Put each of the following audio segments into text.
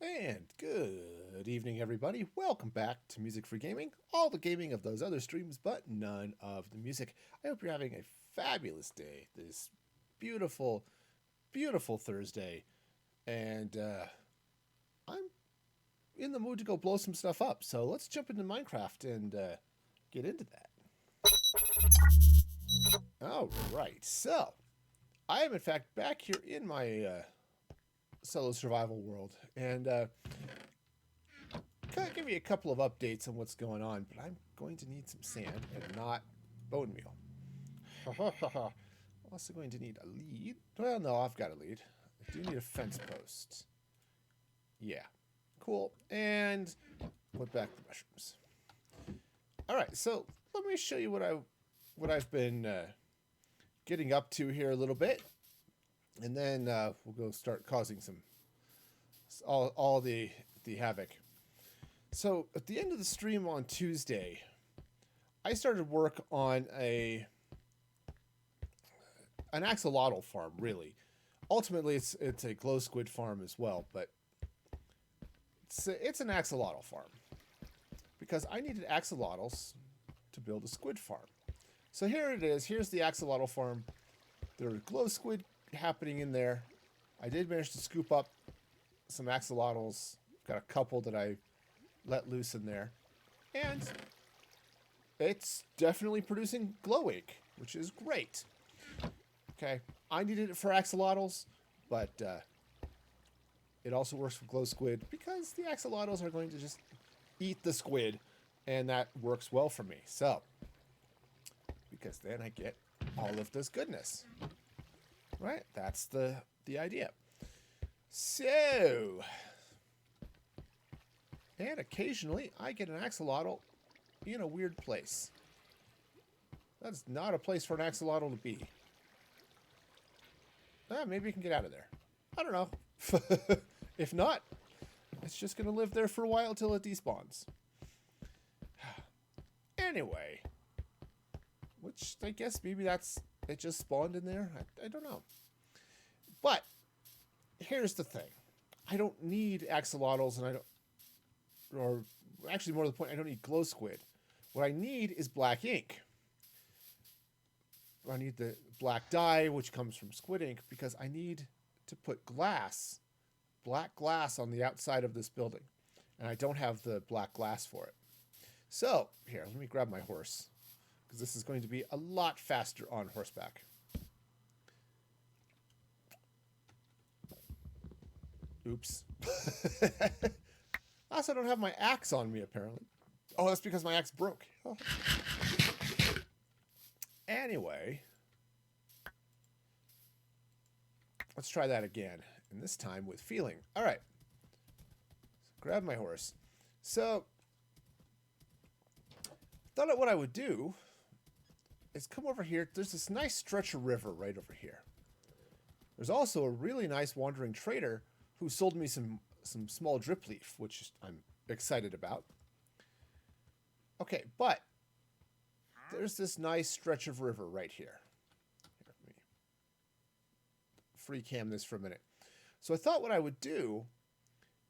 And good evening, everybody. Welcome back to Music for Gaming. All the gaming of those other streams, but none of the music. I hope you're having a fabulous day this beautiful, beautiful Thursday. And I'm in the mood to go blow some stuff up. So let's jump into Minecraft and get into that. All right. So I am, in fact, back here in my solo survival world. And kind of give you a couple of updates on what's going on, but I'm going to need some sand and not bone meal. I'm also going to need a lead. Well, no, I've got a lead. I do need a fence post. Yeah, cool. And put back the mushrooms. All right, so let me show you what I've been getting up to here a little bit, and then we'll go start causing some all the havoc. So at the end of the stream on Tuesday, I started work on an axolotl farm. Really, ultimately, it's a glow squid farm as well, but it's an axolotl farm because I needed axolotls to build a squid farm. So here it is. Here's the axolotl farm. There are glow squid happening in there. I did manage to scoop up some axolotls. Got a couple that I let loose in there, and it's definitely producing glow ink, which is great. Okay, I needed it for axolotls, but it also works for glow squid because the axolotls are going to just eat the squid, and that works well for me. So, because then I get all of this goodness, right? That's the idea. So, and occasionally I get an axolotl in a weird place. That's not a place for an axolotl to be. Maybe it can get out of there. I don't know. If not, it's just going to live there for a while till it despawns. Anyway, which I guess maybe it just spawned in there. I don't know. But here's the thing. I don't need axolotls, and or actually more to the point, I don't need glow squid. What I need is black ink. I need the black dye, which comes from squid ink, because I need to put black glass on the outside of this building. And I don't have the black glass for it. So, here, let me grab my horse, because this is going to be a lot faster on horseback. Oops. I also don't have my axe on me, apparently. Oh, that's because my axe broke. Oh. Anyway, let's try that again, and this time with feeling. All right. Grab my horse. So, thought what I would do is come over here. There's this nice stretch of river right over here. There's also a really nice wandering trader who sold me some small drip leaf, which I'm excited about. Okay, but there's this nice stretch of river right here. Let me free cam this for a minute. So I thought what I would do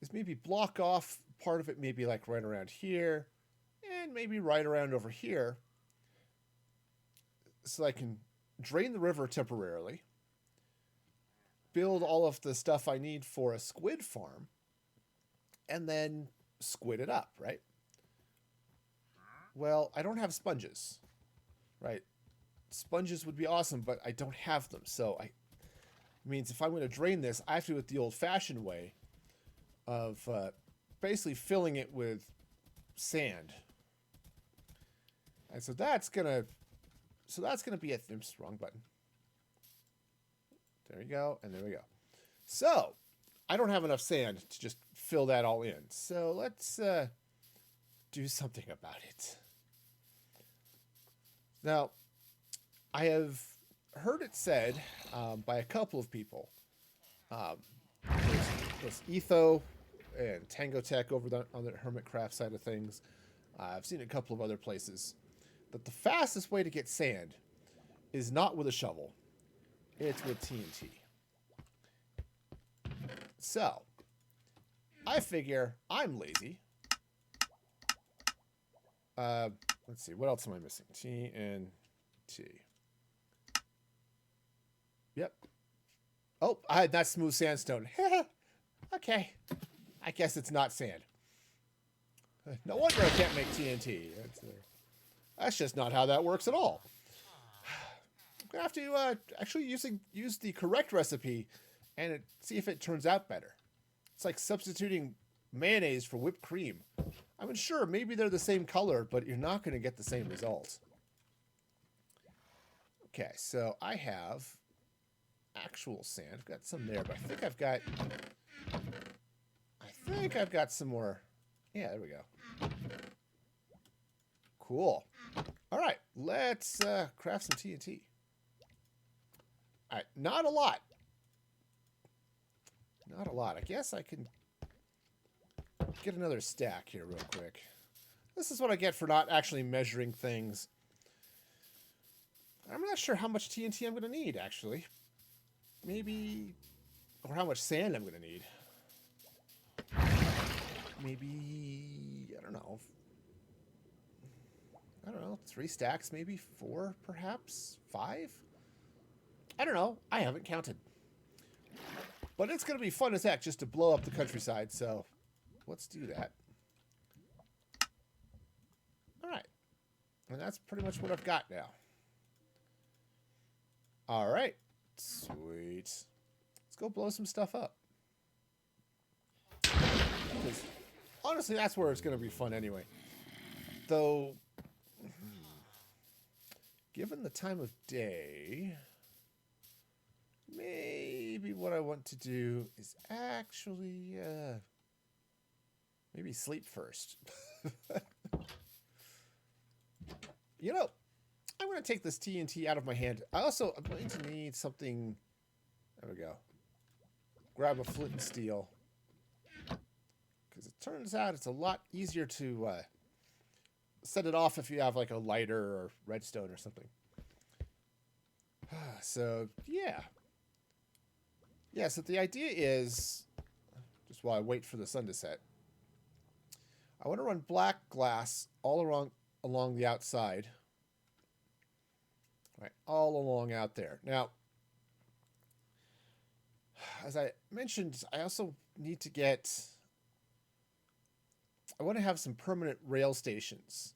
is maybe block off part of it, maybe like right around here, and maybe right around over here, so I can drain the river temporarily, build all of the stuff I need for a squid farm, and then squid it up, right? Well, I don't have sponges, right? Sponges would be awesome, but I don't have them. So it means if I'm going to drain this, I have to do it the old-fashioned way of basically filling it with sand. And so that's gonna be it. Oops, wrong button. There we go, and there we go. So I don't have enough sand to just fill that all in. So let's do something about it. Now, I have heard it said by a couple of people. There's Etho and Tango Tech over on the Hermitcraft side of things. I've seen a couple of other places that the fastest way to get sand is not with a shovel. It's with TNT. So, I figure I'm lazy. Let's see. What else am I missing? TNT. Yep. Oh, I had that smooth sandstone. Okay. I guess it's not sand. No wonder I can't make TNT. That's just not how that works at all. I'm going to have to actually use the correct recipe and see if it turns out better. It's like substituting mayonnaise for whipped cream. I mean, sure, maybe they're the same color, but you're not going to get the same result. Okay, so I have actual sand. I've got some there, but I think I've got some more. Yeah, there we go. Cool. All right, let's craft some TNT. All right, not a lot. Not a lot. I guess I can get another stack here real quick. This is what I get for not actually measuring things. I'm not sure how much TNT I'm going to need, actually. Maybe... Or how much sand I'm going to need. Maybe... I don't know. 3 stacks, maybe 4, perhaps? 5? I don't know. I haven't counted. But it's going to be fun as heck just to blow up the countryside, so let's do that. Alright. And that's pretty much what I've got now. Alright. Sweet. Let's go blow some stuff up. Because honestly, that's where it's going to be fun anyway. Though, given the time of day, maybe what I want to do is actually, maybe sleep first. You know, I'm going to take this TNT out of my hand. I'm going to need something. There we go. Grab a flint and steel. Because it turns out it's a lot easier to set it off if you have like a lighter or redstone or something. So, yeah. Yeah, so the idea is, just while I wait for the sun to set, I want to run black glass all along the outside. Right, all along out there. Now, as I mentioned, I also need to I want to have some permanent rail stations,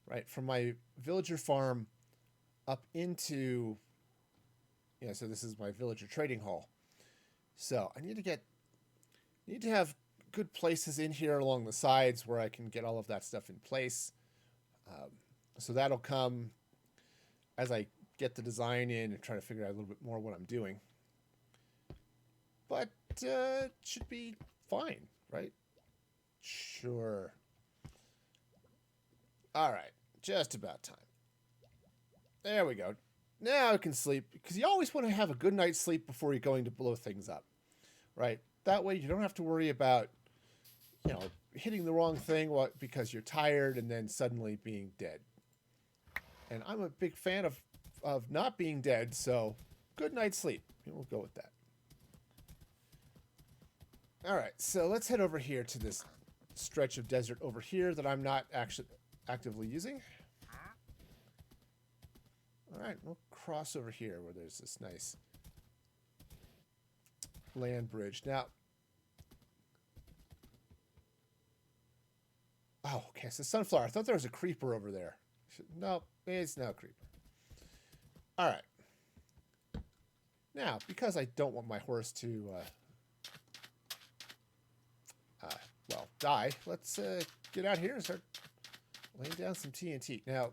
right, from my villager farm up into, so this is my villager trading hall. So I need to have good places in here along the sides where I can get all of that stuff in place. So that'll come as I get the design in and try to figure out a little bit more what I'm doing. But it should be fine, right? Sure. All right, just about time. There we go. Now I can sleep, because you always want to have a good night's sleep before you're going to blow things up, right? That way you don't have to worry about, hitting the wrong thing because you're tired and then suddenly being dead. And I'm a big fan of not being dead, so good night's sleep. We'll go with that. All right, so let's head over here to this stretch of desert over here that I'm not actually actively using. All right, we'll cross over here where there's this nice land bridge. Now, oh, okay, so sunflower. I thought there was a creeper over there. No, it's not a creeper. All right. Now, because I don't want my horse to, die, let's get out here and start laying down some TNT. Now,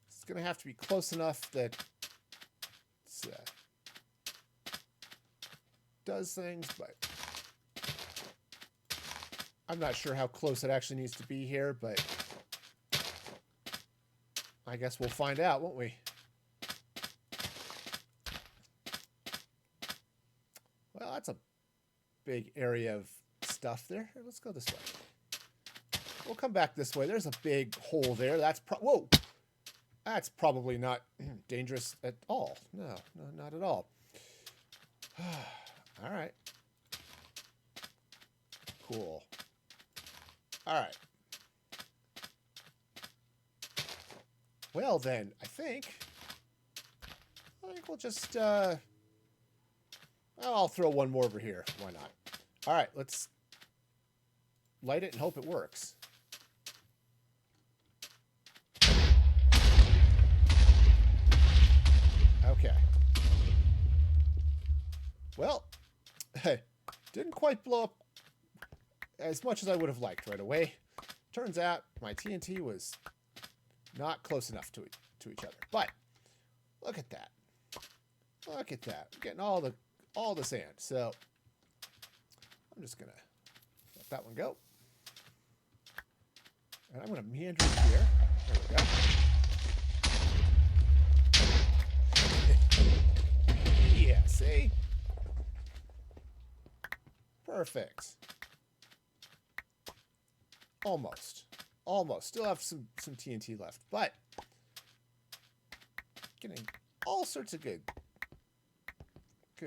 it's going to have to be close enough that it does things, but I'm not sure how close it actually needs to be here, but I guess we'll find out, won't we? Well, that's a big area of stuff there. Here, let's go this way. We'll come back this way. There's a big hole there. Whoa! That's probably not dangerous at all. No, not at all. All right. Cool. All right. Well, then, I think we'll just, I'll throw one more over here. Why not? All right, let's light it and hope it works. Okay. Well, didn't quite blow up as much as I would have liked right away. Turns out my TNT was not close enough to each other. But look at that. Look at that. I'm getting all the sand. So I'm just gonna let that one go. And I'm gonna meander here. There we go. Yeah, see? Perfect. Almost. Almost. Still have some TNT left, but getting all sorts of good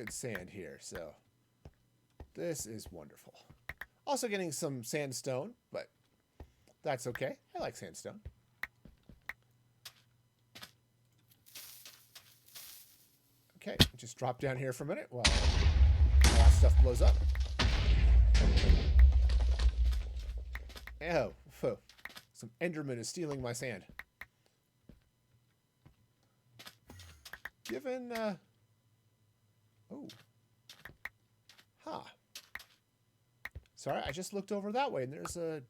sand here, so this is wonderful. Also getting some sandstone, but that's okay. I like sandstone. Okay, just drop down here for a minute while all that stuff blows up. Oh, some Enderman is stealing my sand. Given, oh. Huh. Sorry, I just looked over that way and there's a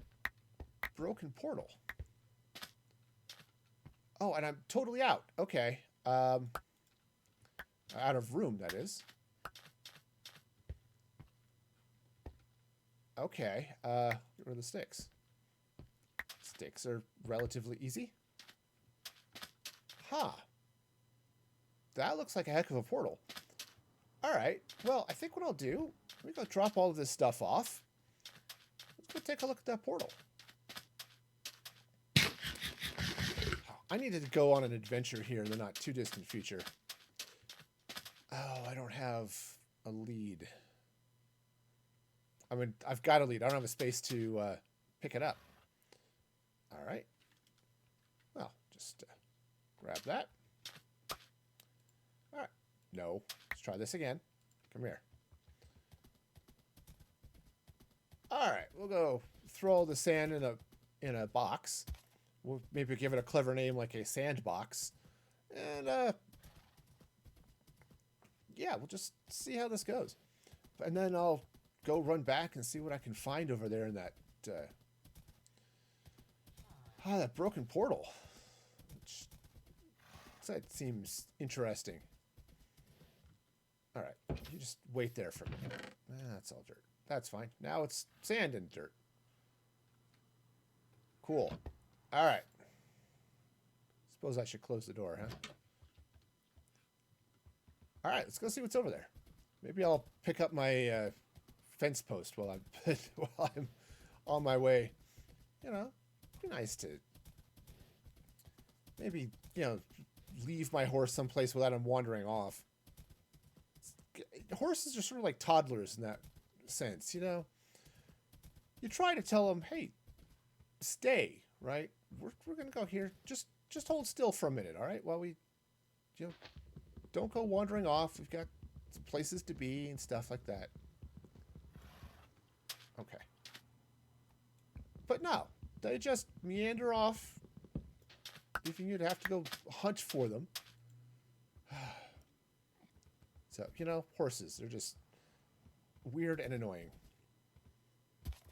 broken portal. Oh, and I'm totally out. Okay. Out of room, that is. Okay. Get rid of the sticks. Sticks are relatively easy. Huh. That looks like a heck of a portal. Alright. Well, I think what I'll do, let me go drop all of this stuff off. Let's go take a look at that portal. I needed to go on an adventure here in the not too distant future. Oh, I don't have a lead. I mean, I've got a lead. I don't have a space to pick it up. All right. Well, just grab that. All right. No. Let's try this again. Come here. All right. We'll go throw all the sand in a box. We'll maybe give it a clever name like a sandbox. And yeah, we'll just see how this goes. And then I'll go run back and see what I can find over there in that that broken portal. Which that seems interesting. All right, you just wait there for a minute. That's all dirt. That's fine. Now it's sand and dirt. Cool. All right. Suppose I should close the door, huh? All right, let's go see what's over there. Maybe I'll pick up my fence post while I'm on my way. You know, it'd be nice to maybe, you know, leave my horse someplace without him wandering off. Horses are sort of like toddlers in that sense, you know. You try to tell them, hey, stay, right? We're gonna go here. Just hold still for a minute, all right? While we, you know, don't go wandering off. We've got some places to be and stuff like that. Okay. But no, they just meander off, leaving you to have to go hunt for them. So, you know, horses, they're just weird and annoying.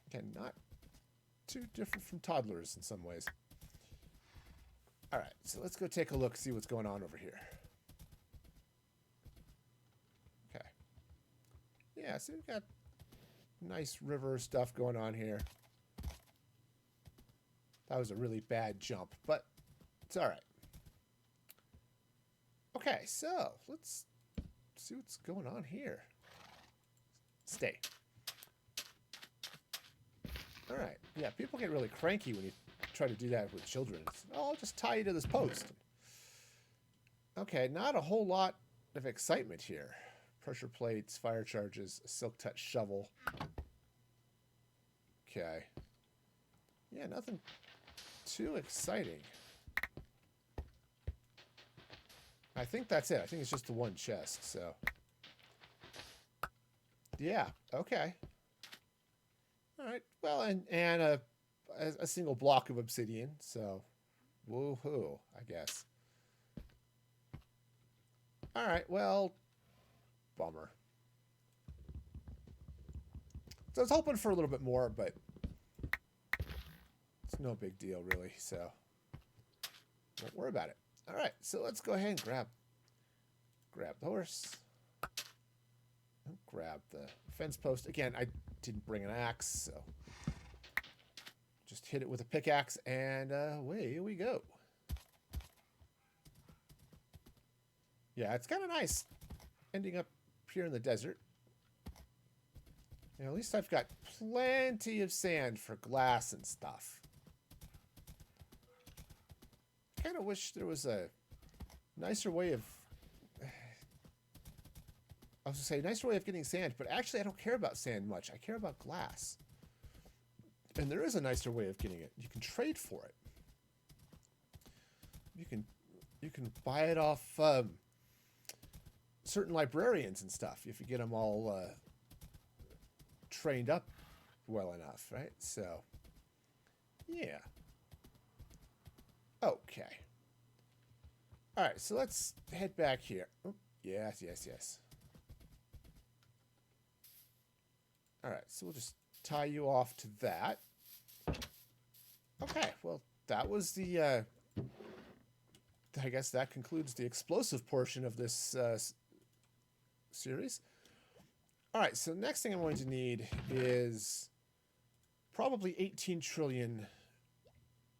Again, not too different from toddlers in some ways. All right, so let's go take a look, see what's going on over here. Okay. Yeah, so we've got nice river stuff going on here. That was a really bad jump, but it's all right. Okay, so let's see what's going on here. Stay. All right. Yeah, people get really cranky when you try to do that with children. It's, oh, I'll just tie you to this post. Okay, not a whole lot of excitement here. Pressure plates, fire charges, a silk touch shovel. Okay. Yeah, nothing too exciting. I think that's it. I think it's just the one chest, so. Yeah, okay. All right. Well, and a single block of obsidian, so woohoo, I guess. All right, well, bummer. So I was hoping for a little bit more, but it's no big deal, really, so don't worry about it. All right, so let's go ahead and grab the horse. Grab the fence post. Again, I didn't bring an axe, so just hit it with a pickaxe, and away we go. Yeah, it's kind of nice ending up here in the desert. You know, at least I've got plenty of sand for glass and stuff. Kind of wish there was a nicer way of... I was going to say, nicer way of getting sand, but actually I don't care about sand much. I care about glass. And there is a nicer way of getting it. You can trade for it. You can buy it off certain librarians and stuff if you get them all trained up well enough, right? So, yeah. Okay. All right, so let's head back here. Oh, yes, yes, yes. All right, so we'll just tie you off to that. Okay, well, that was the... I guess that concludes the explosive portion of this series. All right, so the next thing I'm going to need is probably 18 trillion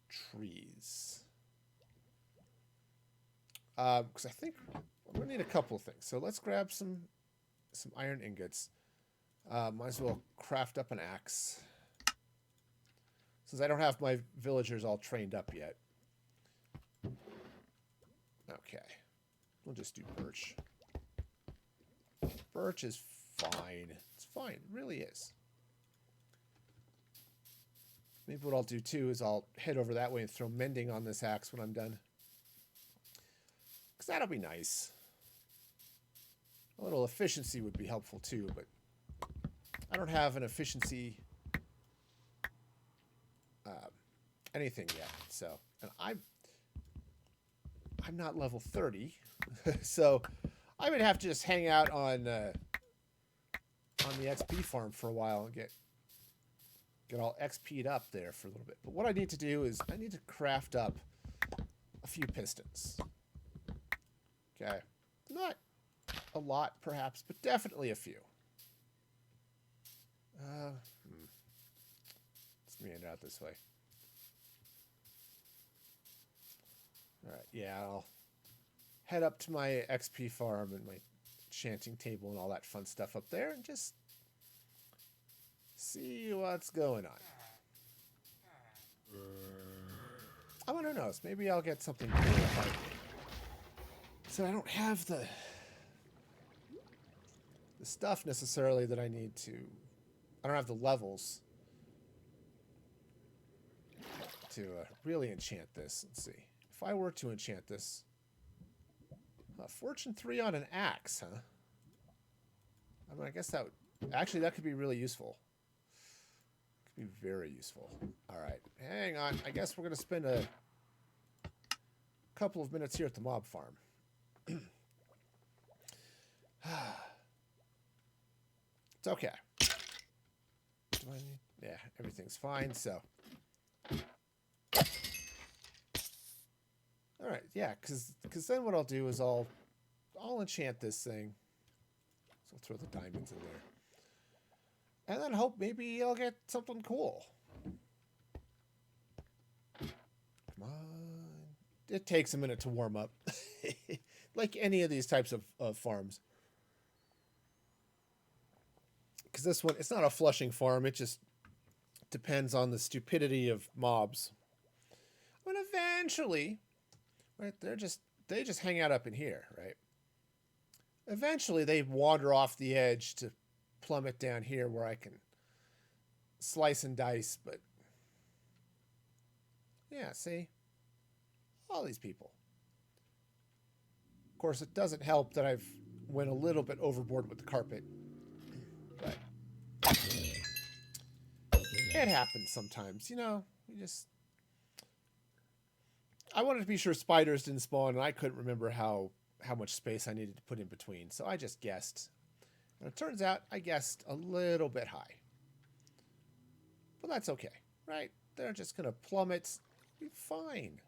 trees. Because I think I'm going to need a couple of things. So let's grab some iron ingots. Might as well craft up an axe. Since I don't have my villagers all trained up yet. Okay. We'll just do birch. Birch is fine. It's fine. It really is. Maybe what I'll do too is I'll head over that way and throw mending on this axe when I'm done. Because that'll be nice. A little efficiency would be helpful too, but I don't have an efficiency anything yet. So, and I'm not level 30, so I would have to just hang out on the XP farm for a while and get all XP'd up there for a little bit. But what I need to do is I need to craft up a few pistons. Okay, not a lot perhaps, but definitely a few. Let's meander out this way. All right, yeah, I'll head up to my XP farm and my enchanting table and all that fun stuff up there and just see what's going on. I wonder who knows. Maybe I'll get something cool. So I don't have the stuff necessarily that I need to. I don't have the levels to really enchant this. Let's see. If I were to enchant this, Fortune 3 on an axe, huh? I mean, I guess that would... Actually, that could be really useful. Could be very useful. All right. Hang on. I guess we're going to spend a couple of minutes here at the mob farm. It's okay. Yeah, everything's fine, so... All right, yeah, because then what I'll do is I'll enchant this thing. So I'll throw the diamonds in there. And then hope maybe I'll get something cool. Come on. It takes a minute to warm up. Like any of these types of farms. Because this one, it's not a flushing farm. It just depends on the stupidity of mobs. But eventually... Right, they just hang out up in here, right? Eventually, they wander off the edge to plummet down here where I can slice and dice, but yeah, see? All these people. Of course, it doesn't help that I've went a little bit overboard with the carpet. But it happens sometimes, you know. You just... I wanted to be sure spiders didn't spawn, and I couldn't remember how much space I needed to put in between, so I just guessed. And it turns out I guessed a little bit high. But that's okay, right? They're just going to plummet. Be fine.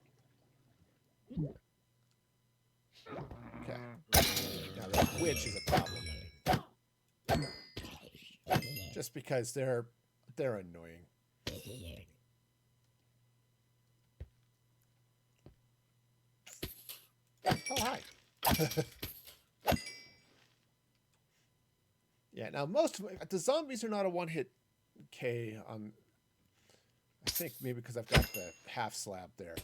Okay. Now the witch is a problem. Just because they're annoying. Oh, hi. Yeah, now most of the zombies are not a one-hit K on... I think maybe because I've got the half slab there.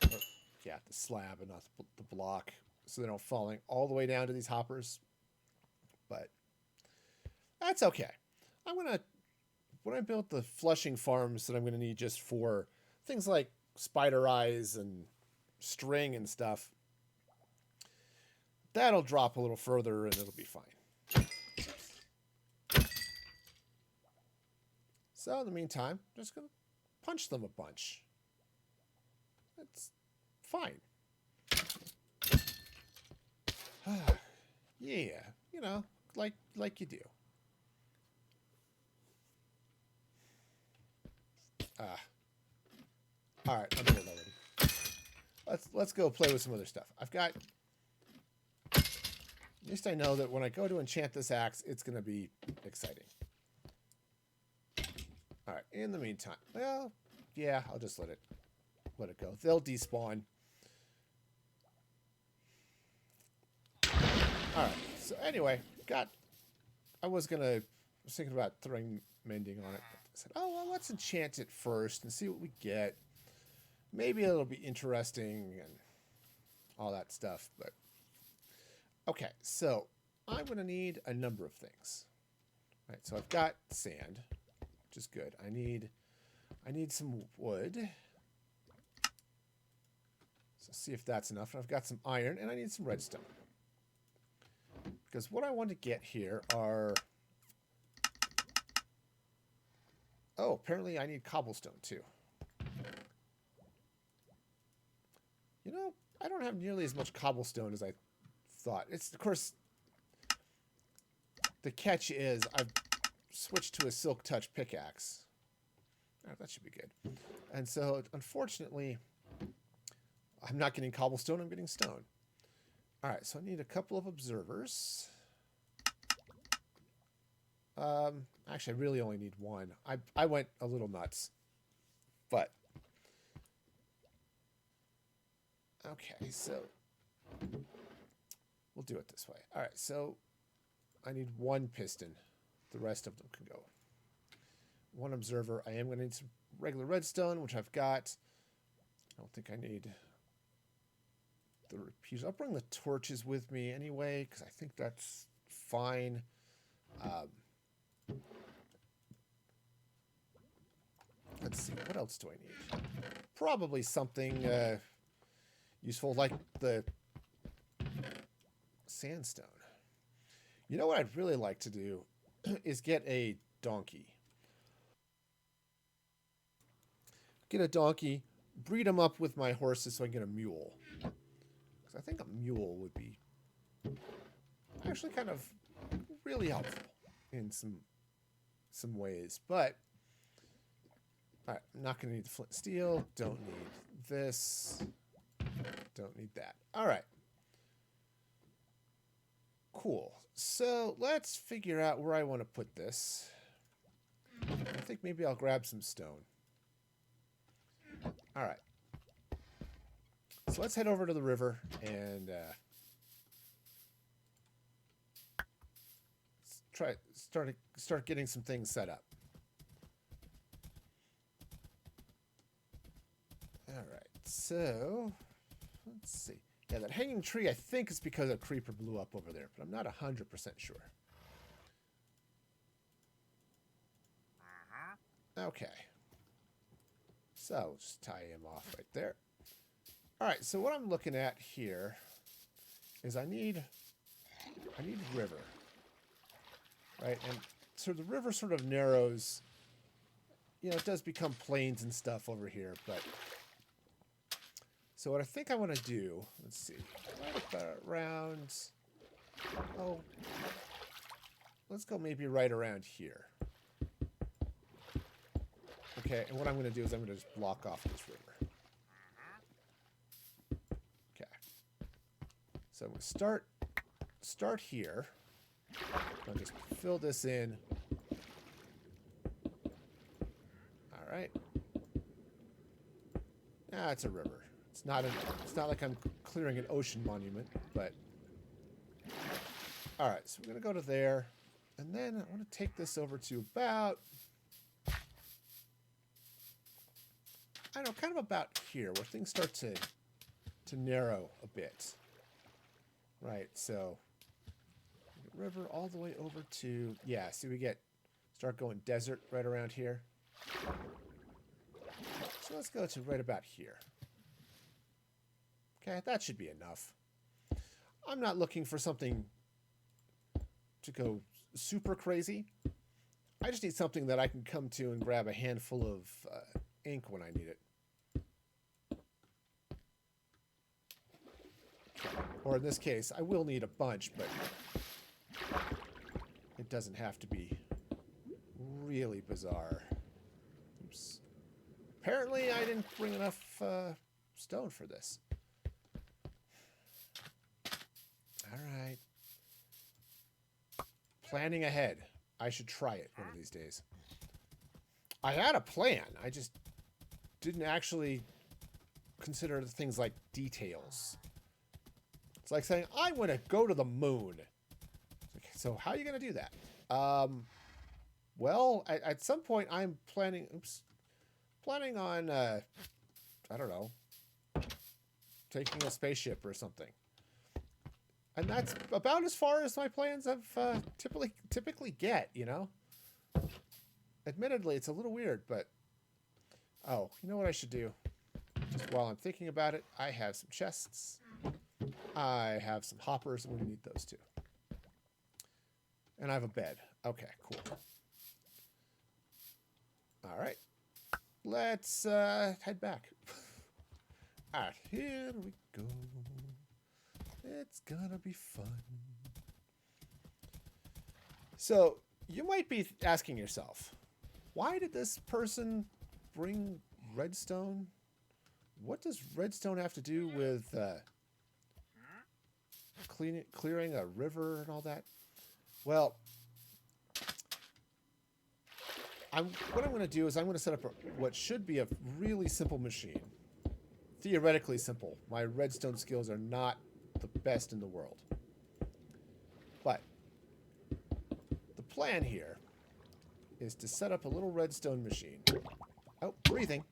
Or, yeah, the slab and not the block. So they're not falling all the way down to these hoppers. But that's okay. I'm going to... When I build the flushing farms that I'm going to need just for things like spider eyes and string and stuff, that'll drop a little further and it'll be fine. So in the meantime, I'm just going to punch them a bunch. That's fine. Yeah, you know, like you do. All right, I'm good already. Let's go play with some other stuff. I've got... At least I know that when I go to enchant this axe, it's going to be exciting. All right, in the meantime, well, yeah, I'll just let it go. They'll despawn. All right, so anyway, I was thinking about throwing mending on it. I said, oh, well, let's enchant it first and see what we get. Maybe it'll be interesting and all that stuff, but... Okay, so I'm going to need a number of things. All right, so I've got sand, which is good. I need some wood. So see if that's enough. And I've got some iron, and I need some redstone. Because what I want to get here are... Oh, apparently I need cobblestone, too. You know, I don't have nearly as much cobblestone as I thought. It's, of course, the catch is I've switched to a silk touch pickaxe. Oh, that should be good. And so, unfortunately, I'm not getting cobblestone, I'm getting stone. All right, so I need a couple of observers. Actually, I really only need one. I went a little nuts. But, okay, so we'll do it this way. All right, so I need one piston. The rest of them can go. One observer. I am going to need some regular redstone, which I've got. I don't think I need the repeaters. I'll bring the torches with me anyway, because I think that's fine. Let's see. What else do I need? Probably something useful like the sandstone. You know what I'd really like to do is get a donkey. Get a donkey, breed them up with my horses so I can get a mule. Because I think a mule would be actually kind of really helpful in some ways. But, all right, I'm not going to need the flint and steel. Don't need this. Don't need that. All right. Cool. So let's figure out where I want to put this. I think maybe I'll grab some stone. All right. So let's head over to the river and start getting some things set up. All right. So let's see. Yeah, that hanging tree, I think is because a creeper blew up over there, but I'm not 100% sure. Okay. So we'll just tie him off right there. All right, so what I'm looking at here is I need river, right? And so the river sort of narrows. You know, it does become plains and stuff over here, but so what I think I want to do, let's see, right about around, oh, let's go maybe right around here. Okay, and what I'm going to do is I'm going to just block off this river. Okay. So I'm going to start here. I'll just fill this in. All right. Ah, it's a river. It's not like I'm clearing an ocean monument, but all right. So we're going to go to there, and then I want to take this over to about, I don't know, kind of about here where things start to narrow a bit. Right, so river all the way over to, yeah, see we start going desert right around here. So let's go to right about here. Okay, that should be enough. I'm not looking for something to go super crazy. I just need something that I can come to and grab a handful of ink when I need it. Or in this case, I will need a bunch, but it doesn't have to be really bizarre. Oops. Apparently, I didn't bring enough stone for this. All right. Planning ahead. I should try it one of these days. I had a plan. I just didn't actually consider things like details. It's like saying, I want to go to the moon. So how are you going to do that? Well, at some point I'm planning on, I don't know, taking a spaceship or something. And that's about as far as my plans have typically get, you know? Admittedly, it's a little weird, but... Oh, you know what I should do? Just while I'm thinking about it, I have some chests. I have some hoppers, and we need those too. And I have a bed. Okay, cool. All right. Let's head back. All right, here we go. It's gonna be fun. So, you might be asking yourself, why did this person bring redstone? What does redstone have to do with clearing a river and all that? Well, what I'm going to do is I'm going to set up what should be a really simple machine. Theoretically simple. My redstone skills are not the best in the world. But the plan here is to set up a little redstone machine. Oh, breathing.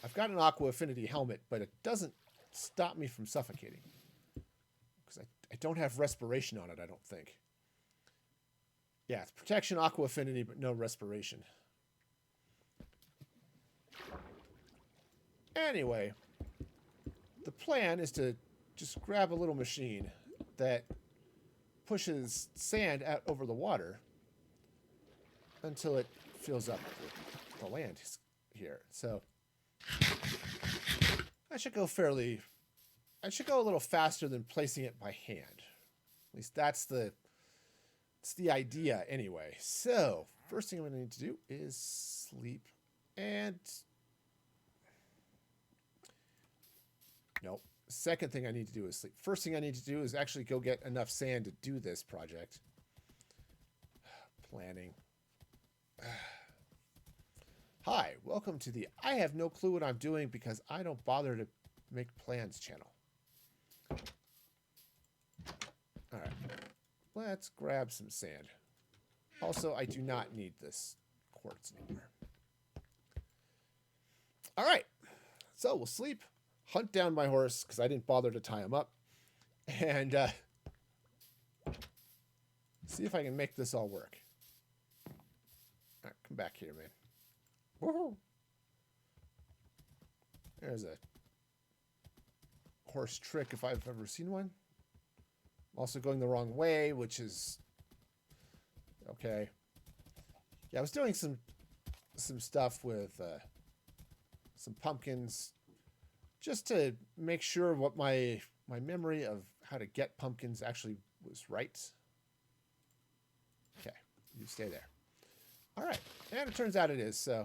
I've got an Aqua Affinity helmet, but it doesn't stop me from suffocating. Because I don't have respiration on it, I don't think. Yeah, it's protection, Aqua Affinity, but no respiration. Anyway, the plan is to just grab a little machine that pushes sand out over the water until it fills up the land here. So I should go a little faster than placing it by hand. At least that's the idea anyway. So first thing I'm going to need to do is sleep. And nope. Second thing I need to do is sleep. First thing I need to do is actually go get enough sand to do this project. Planning. Hi, welcome to the I have no clue what I'm doing because I don't bother to make plans channel. All right. Let's grab some sand. Also, I do not need this quartz anymore. All right. So we'll sleep, hunt down my horse because I didn't bother to tie him up, and see if I can make this all work. All right, come back here, man. Woohoo! There's a horse trick if I've ever seen one. I'm also going the wrong way, which is okay. Yeah, I was doing some stuff with some pumpkins just to make sure what my memory of how to get pumpkins actually was right. Okay, you stay there. All right, and it turns out it is. So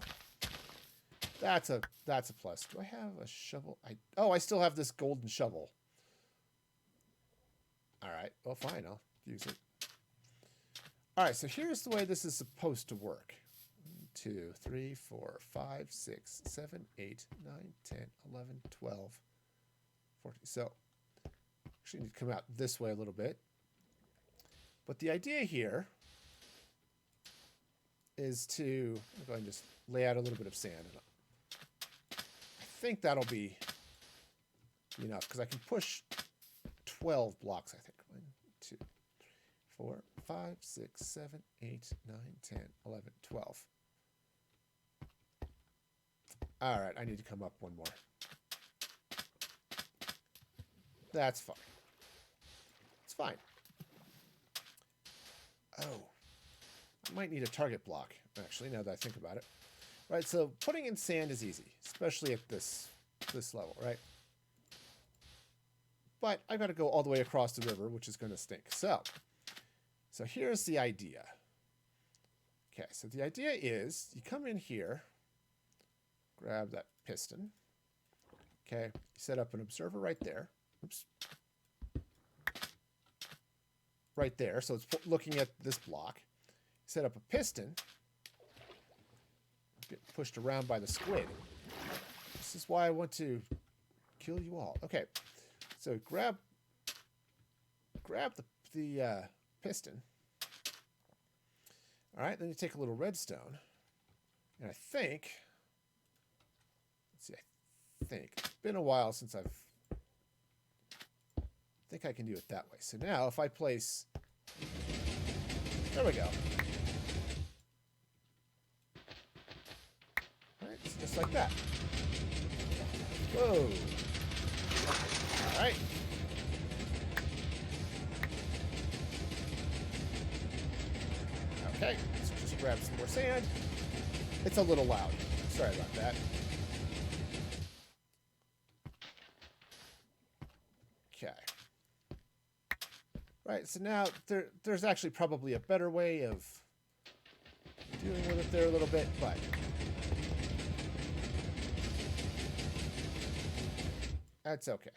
that's a plus. Do I have a shovel? I still have this golden shovel. All right, well, fine, I'll use it. All right, so here's the way this is supposed to work. 1, 2, 3, 4, 5, 6, 7, 8, 9, 10, 11, 12, 14. So actually need to come out this way a little bit. But the idea here is to go ahead and just lay out a little bit of sand. I think that'll be enough because I can push 12 blocks, I think. 1, 2, 4, 5, 6, 7, 8, 9, 10, 11, 12. All right, I need to come up one more. That's fine. It's fine. Oh, I might need a target block, actually, now that I think about it. Right, so putting in sand is easy, especially at this level, right? But I've got to go all the way across the river, which is going to stink. So here's the idea. Okay, so the idea is you come in here, grab that piston. Okay, set up an observer right there. Oops. Right there, so it's looking at this block. Set up a piston. Get pushed around by the squid. This is why I want to kill you all. Okay, so grab the piston. All right, then you take a little redstone, and I think, let's see, I think it's been a while since I think I can do it that way. So now if I place, there we go. All right, it's just like that. Whoa. All right. Okay, let's just grab some more sand. It's a little loud. Sorry about that. Okay. Right, so now there's actually probably a better way of dealing with it there a little bit, but that's okay.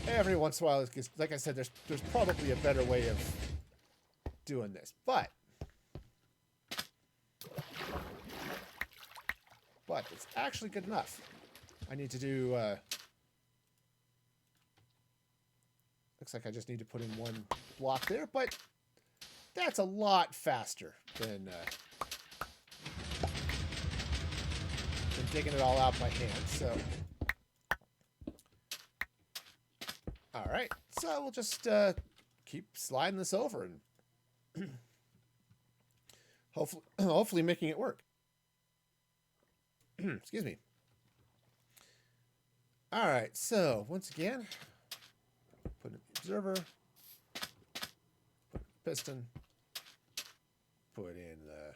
Every once in a while, like I said, there's probably a better way of doing this, but it's actually good enough. I need to do looks like I just need to put in one block there, but that's a lot faster than digging it all out by hand. So all right, so we'll just keep sliding this over and hopefully making it work. Excuse me. All right, so once again, put in the observer, put in the piston, put in the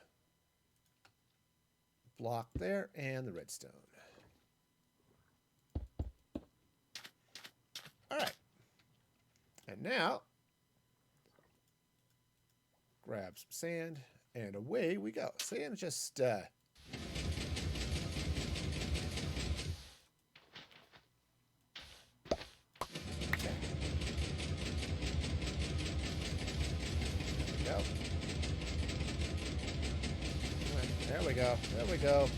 block there, and the redstone. All right, and now grab some sand, and away we go. Sand just There we go. There we go.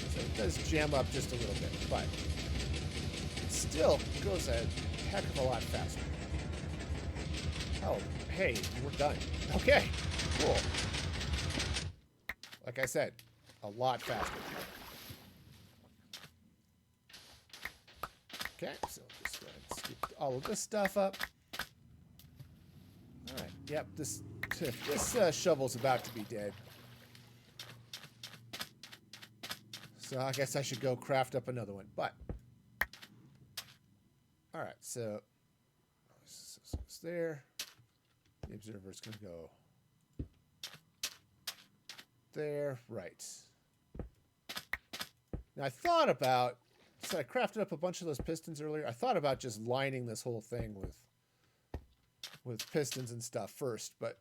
So it does jam up just a little bit, but it still goes a heck of a lot faster. Oh, hey, we're done. Okay, cool. Like I said, a lot faster. Okay, so just go ahead and Get all of this stuff up. All right. Yep. This shovel's about to be dead. So I guess I should go craft up another one. But all right. So this goes there. The observer's gonna go there. Right. Now I thought about. So I crafted up a bunch of those pistons earlier. I thought about just lining this whole thing with pistons and stuff first, but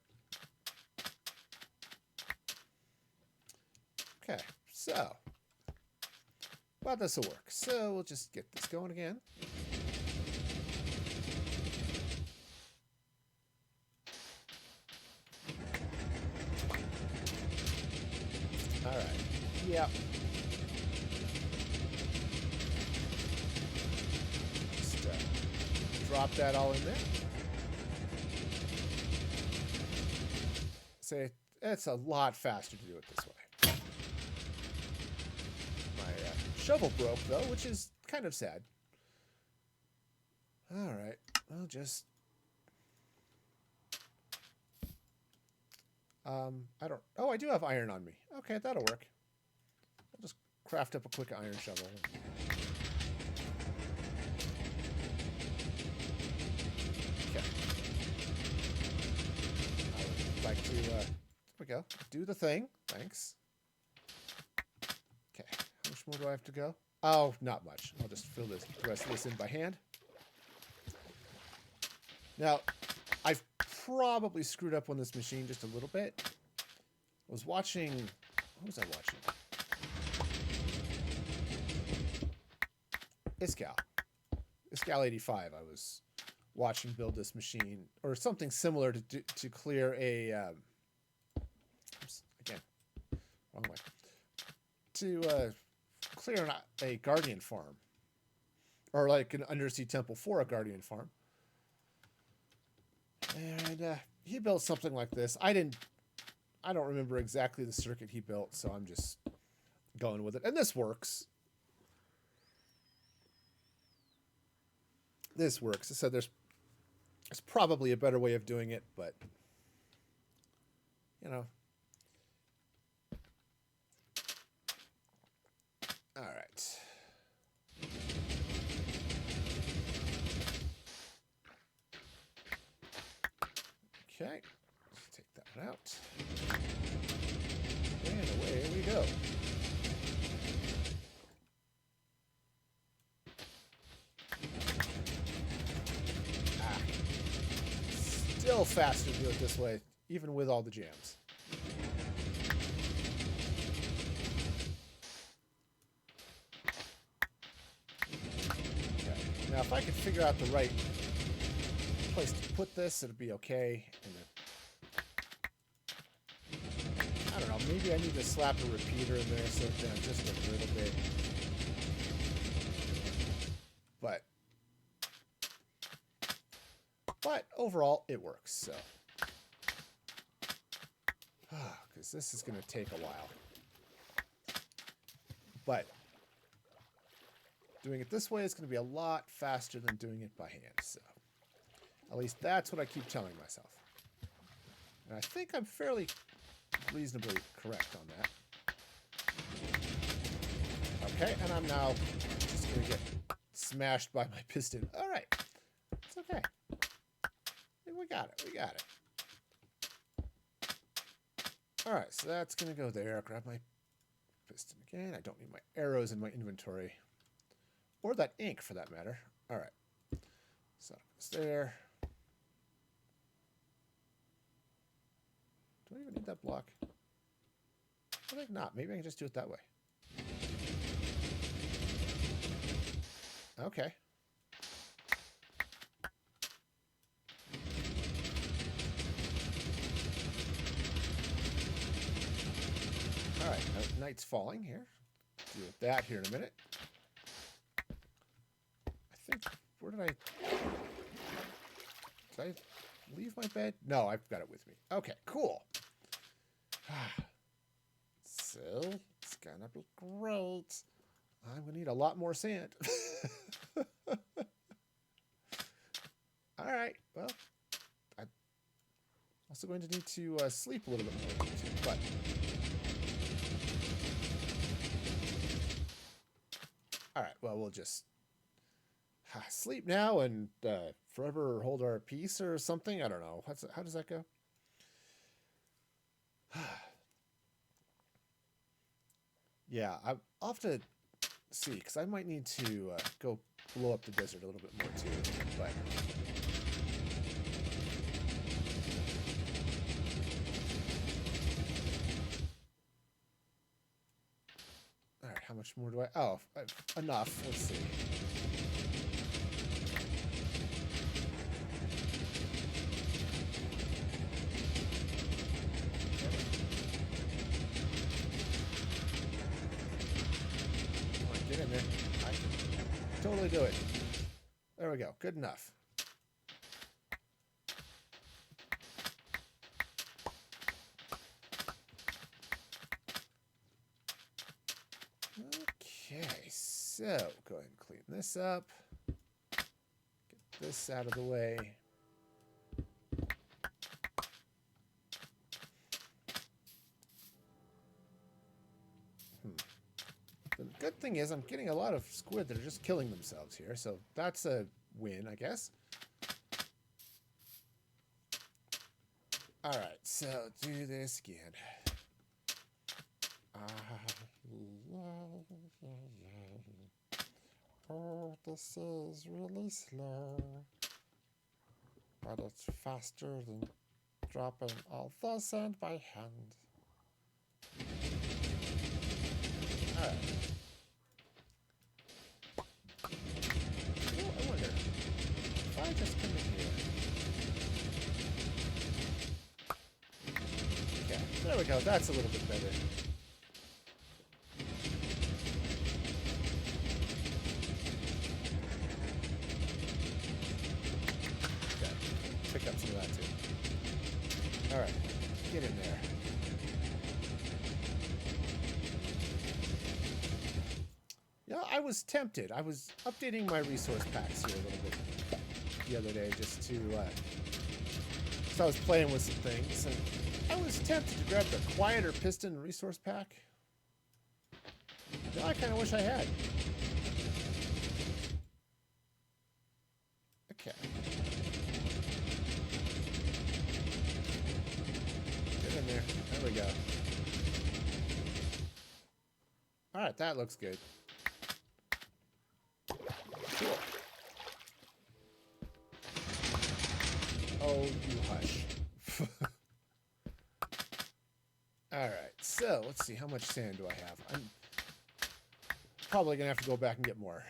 okay, so well, this will work. So we'll just get this going again. All right. Yep. Just drop that all in there. Say it's a lot faster to do it this way. My shovel broke though, which is kind of sad. All right, I'll just I don't. Oh, I do have iron on me. Okay, that'll work. I'll just craft up a quick iron shovel. Okay. I would like to. There we go. Do the thing. Thanks. Okay. How much more do I have to go? Oh, not much. I'll just fill the rest of this in by hand. Now, I've probably screwed up on this machine just a little bit. I was watching... What was I watching? Iscal 85. I was watching build this machine, or something similar to clear a... again, wrong way. To clear a guardian farm. Or like an undersea temple for a guardian farm. And he built something like this. I don't remember exactly the circuit he built, so I'm just going with it. And this works. This works. So there's probably a better way of doing it, but you know. All right. Okay, let's take that one out. And away we go. Still faster to do it this way, even with all the jams. Okay. Now, if I could figure out the right place to put this, it'll be okay. And then, I don't know, maybe I need to slap a repeater in there so down just a little bit. But overall, it works. So, because this is going to take a while. But doing it this way is going to be a lot faster than doing it by hand. So. At least that's what I keep telling myself. And I think I'm fairly reasonably correct on that. Okay, and I'm now just going to get smashed by my piston. All right. It's okay. We got it. We got it. All right, so that's going to go there. Grab my piston again. I don't need my arrows in my inventory. Or that ink, for that matter. All right. So it's there. Do I even need that block? I think not. Maybe I can just do it that way. Okay. All right. Night's falling here. Deal with that here in a minute. I think... Where did I leave my bed? No, I've got it with me. Okay, cool. So, it's gonna be great. I'm gonna need a lot more sand. All right. Well, I'm also going to need to sleep a little bit more. But all right. Well, we'll just sleep now and forever hold our peace or something. I don't know. How does that go? Yeah, I'll have to see because I might need to go blow up the desert a little bit more too. But all right, how much more do I? Oh, enough. Let's see. Get in there. I can totally do it. There we go. Good enough. Okay, so go ahead and clean this up. Get this out of the way. The good thing is I'm getting a lot of squid that are just killing themselves here, so that's a win, I guess. Alright, so do this again. Oh, this is really slow. But it's faster than dropping all the sand by hand. Alright. Oh, I wonder if I just come in here. Okay, there we go. That's a little bit better. Okay, pick up some of that too. Alright, get in there. Yeah, I was tempted. I was updating my resource packs here a little bit the other day just to, so I was playing with some things, and I was tempted to grab the quieter piston resource pack. Yeah, I kind of wish I had. Okay. Get in there. There we go. Alright, that looks good. Cool. Oh, you hush. Alright, so let's see. How much sand do I have? I'm probably going to have to go back and get more.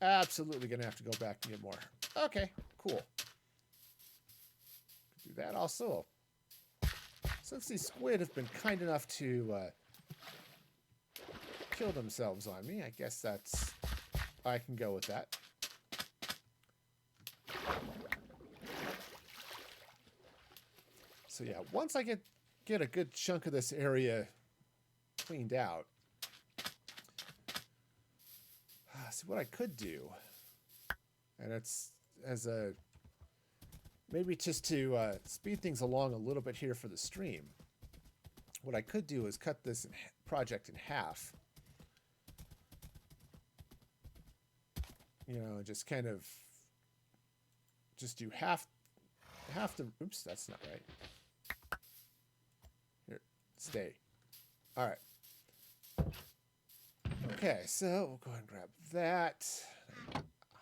Absolutely going to have to go back and get more. Okay, cool. Do that also. Since these squid have been kind enough to kill themselves on me, I guess that's... I can go with that. So yeah, once I get a good chunk of this area cleaned out, see what I could do, and it's as a maybe just to speed things along a little bit here for the stream. What I could do is cut this project in half. You know, just kind of just do half the. Oops, that's not right. Here, stay. All right. Okay, so we'll go ahead and grab that.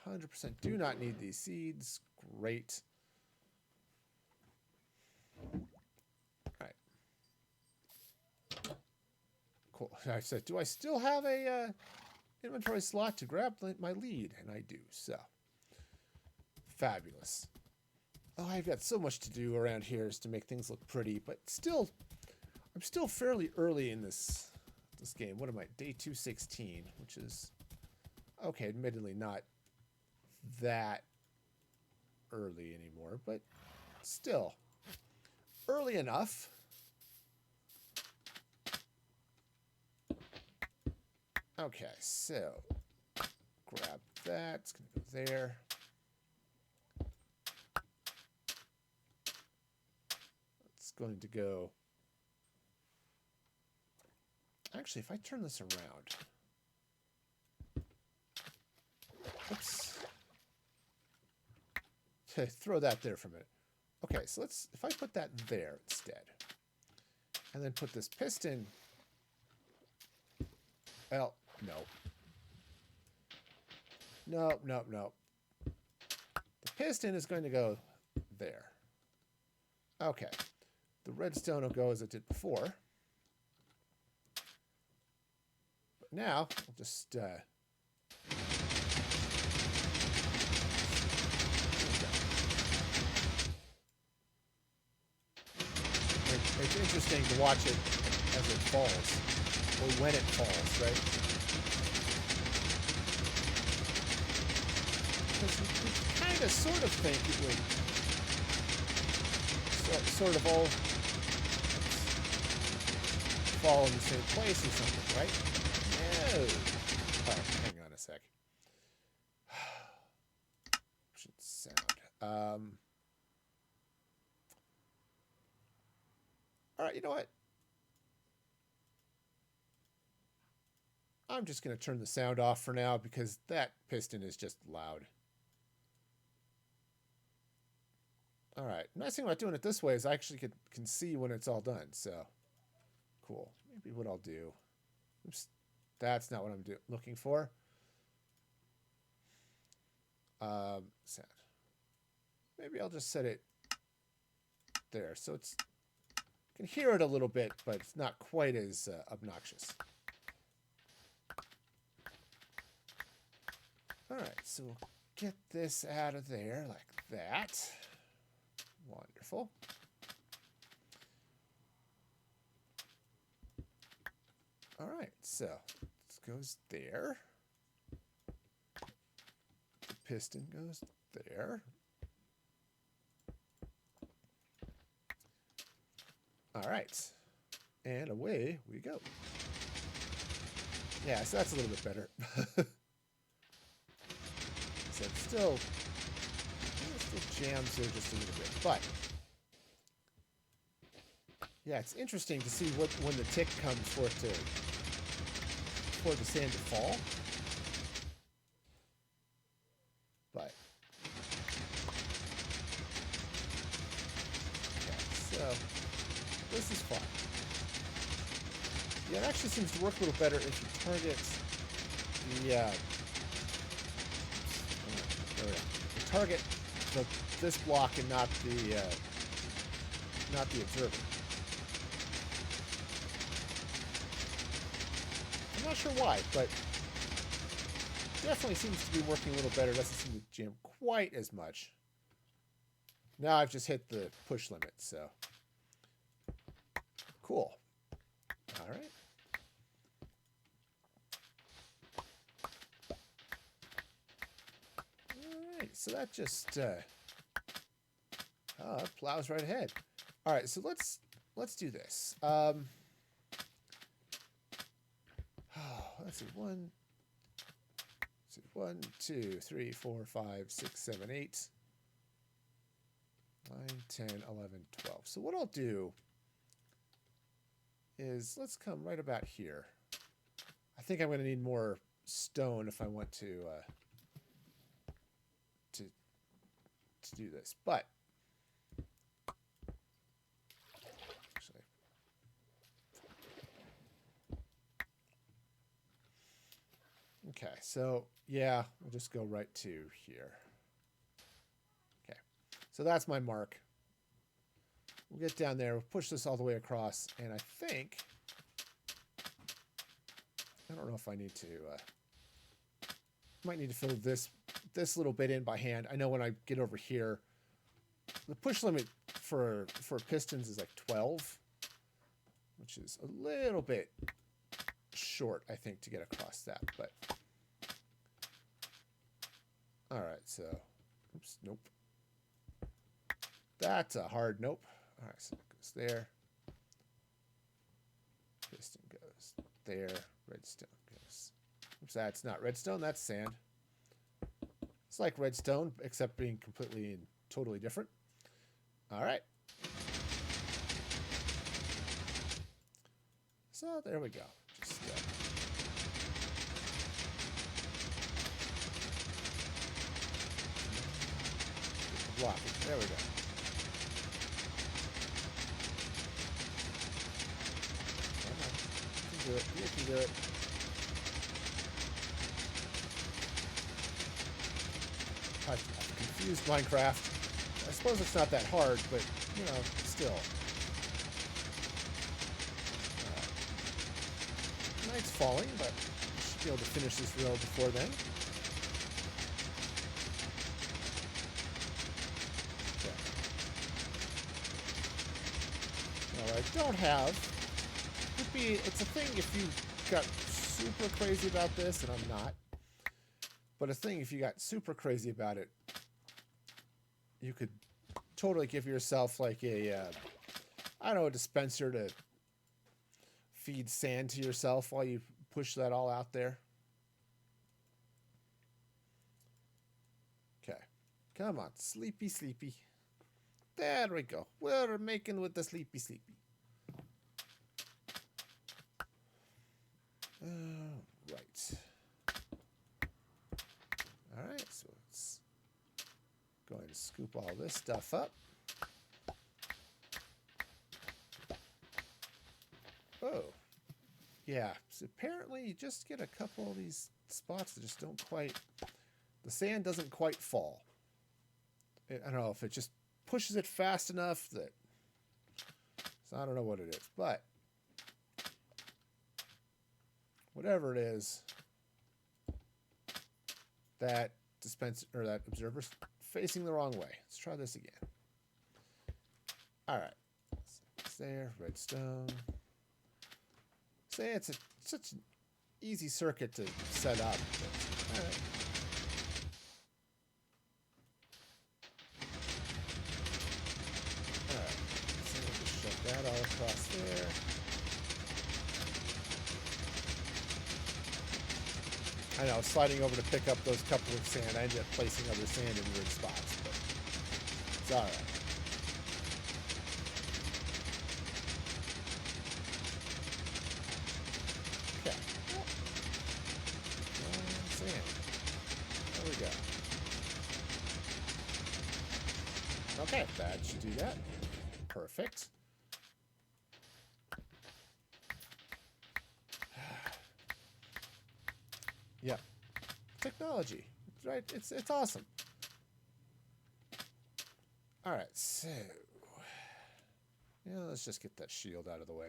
100% do not need these seeds. Great. All right. Cool. I said, do I still have a inventory slot to grab my lead? And I do, so. Fabulous. Oh, I've got so much to do around here is to make things look pretty, but still, I'm still fairly early in this game. What am I? Day 216, which is, okay, admittedly not that early anymore, but still early enough. Okay, so grab that. It's going to go there. It's going to go... Actually, if I turn this around... Oops. Throw that there for a minute. Okay, so let's... If I put that there instead, and then put this piston... Well, no. No, no, no. The piston is going to go there. Okay. The redstone will go as it did before. But now, we'll just... It's interesting to watch it as it falls, or when it falls, right? Because you kind of sort of think it would sort of all fall in the same place or something, right? No. All right, hang on a sec. Should sound. All right, you know what? I'm just going to turn the sound off for now because that piston is just loud. All right. Nice thing about doing it this way is I actually can see when it's all done. So, cool. Maybe what I'll do... Oops. That's not what I'm looking for. Sound. Maybe I'll just set it there. So it's... You can hear it a little bit, but it's not quite as obnoxious. All right, so we'll get this out of there like that. Wonderful. All right, so this goes there. The piston goes there. All right, and away we go. Yeah, so that's a little bit better. So it still jams here just a little bit, but yeah, it's interesting to see when the tick comes for the sand to fall. But okay, so this is fun. Yeah, it actually seems to work a little better if you target target this block and not the observer. I'm not sure why, but definitely seems to be working a little better. Doesn't seem to jam quite as much. Now I've just hit the push limit, so cool. All right. So that just plows right ahead. All right, so let's do this. Let's see, 1, 2, 3, 4, 5, 6, 7, 8, 9, 10, 11, 12. So what I'll do is let's come right about here. I think I'm going to need more stone if I want to do this, but actually, okay, so yeah, we'll just go right to here. Okay, so that's my mark. We'll get down there, we'll push this all the way across, and I think, I don't know if I need to, might need to fill this little bit in by hand. I know when I get over here, the push limit for pistons is like 12, which is a little bit short, I think, to get across that. But all right, so oops, nope. That's a hard nope. All right, so it goes there. Piston goes there. Redstone goes. Oops, that's not redstone. That's sand. like redstone, except being completely and totally different. All right. So there we go. Just block it. There we go. You can do it. You can do it. I've confused Minecraft. I suppose it's not that hard, but, you know, still. Night's falling, but we should be able to finish this row before then. Okay. Now, what I don't have would be, it's a thing if you got super crazy about this, and I'm not. But a thing, if you got super crazy about it, you could totally give yourself like a, I don't know, a dispenser to feed sand to yourself while you push that all out there. Okay. Come on. Sleepy, sleepy. There we go. We're making with the sleepy, sleepy. Right. Alright, so let's go ahead and scoop all this stuff up. Oh. Yeah, so apparently you just get a couple of these spots that just don't quite... The sand doesn't quite fall. I don't know if it just pushes it fast enough that... So I don't know what it is, but... Whatever it is... That dispenser or that observer's facing the wrong way. Let's try this again. All right, it's there. Redstone. Say it's such an easy circuit to set up. But, all right. All right. So we'll just shove that all across there. I know, sliding over to pick up those couple of sand, I ended up placing other sand in weird spots, but it's all right. Okay. Sand. There we go. Okay, that should do that. Perfect. Yeah, technology, right? It's awesome. All right, so yeah, let's just get that shield out of the way.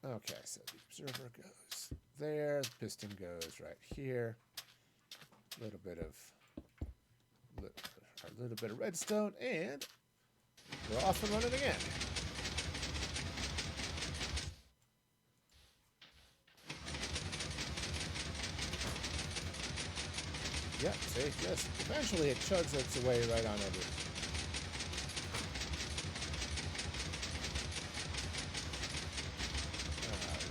Okay, so the observer goes there, the piston goes right here. A little bit of redstone, and we're off and running again. Yep, see, just eventually it chugs its way right on over. Alright.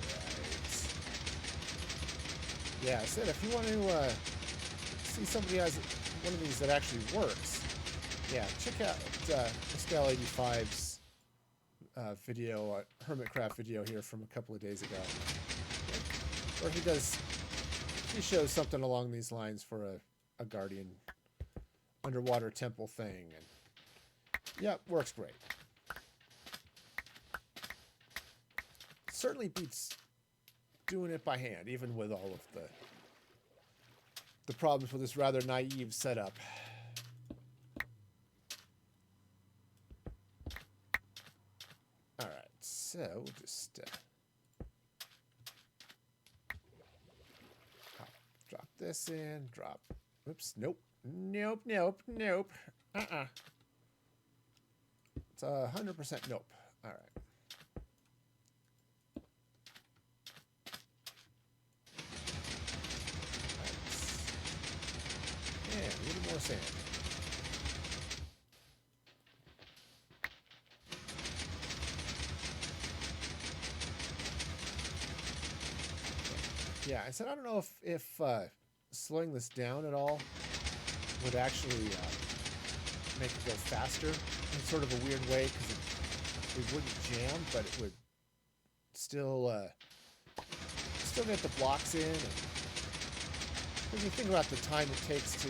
Yeah, I said if you want to see somebody has one of these that actually works, yeah, check out Pascal 85's video, Hermitcraft video here from a couple of days ago. Where he shows something along these lines for a Guardian underwater temple thing, and yeah, works great. Certainly beats doing it by hand, even with all of the problems with this rather naive setup. All right, so we'll just drop this in, drop. Oops, nope. Nope. It's 100% nope. All right. Yeah, a little more sand. Yeah, I said I don't know if slowing this down at all would actually make it go faster in sort of a weird way, because it wouldn't jam, but it would still get the blocks in. When you think about the time it takes to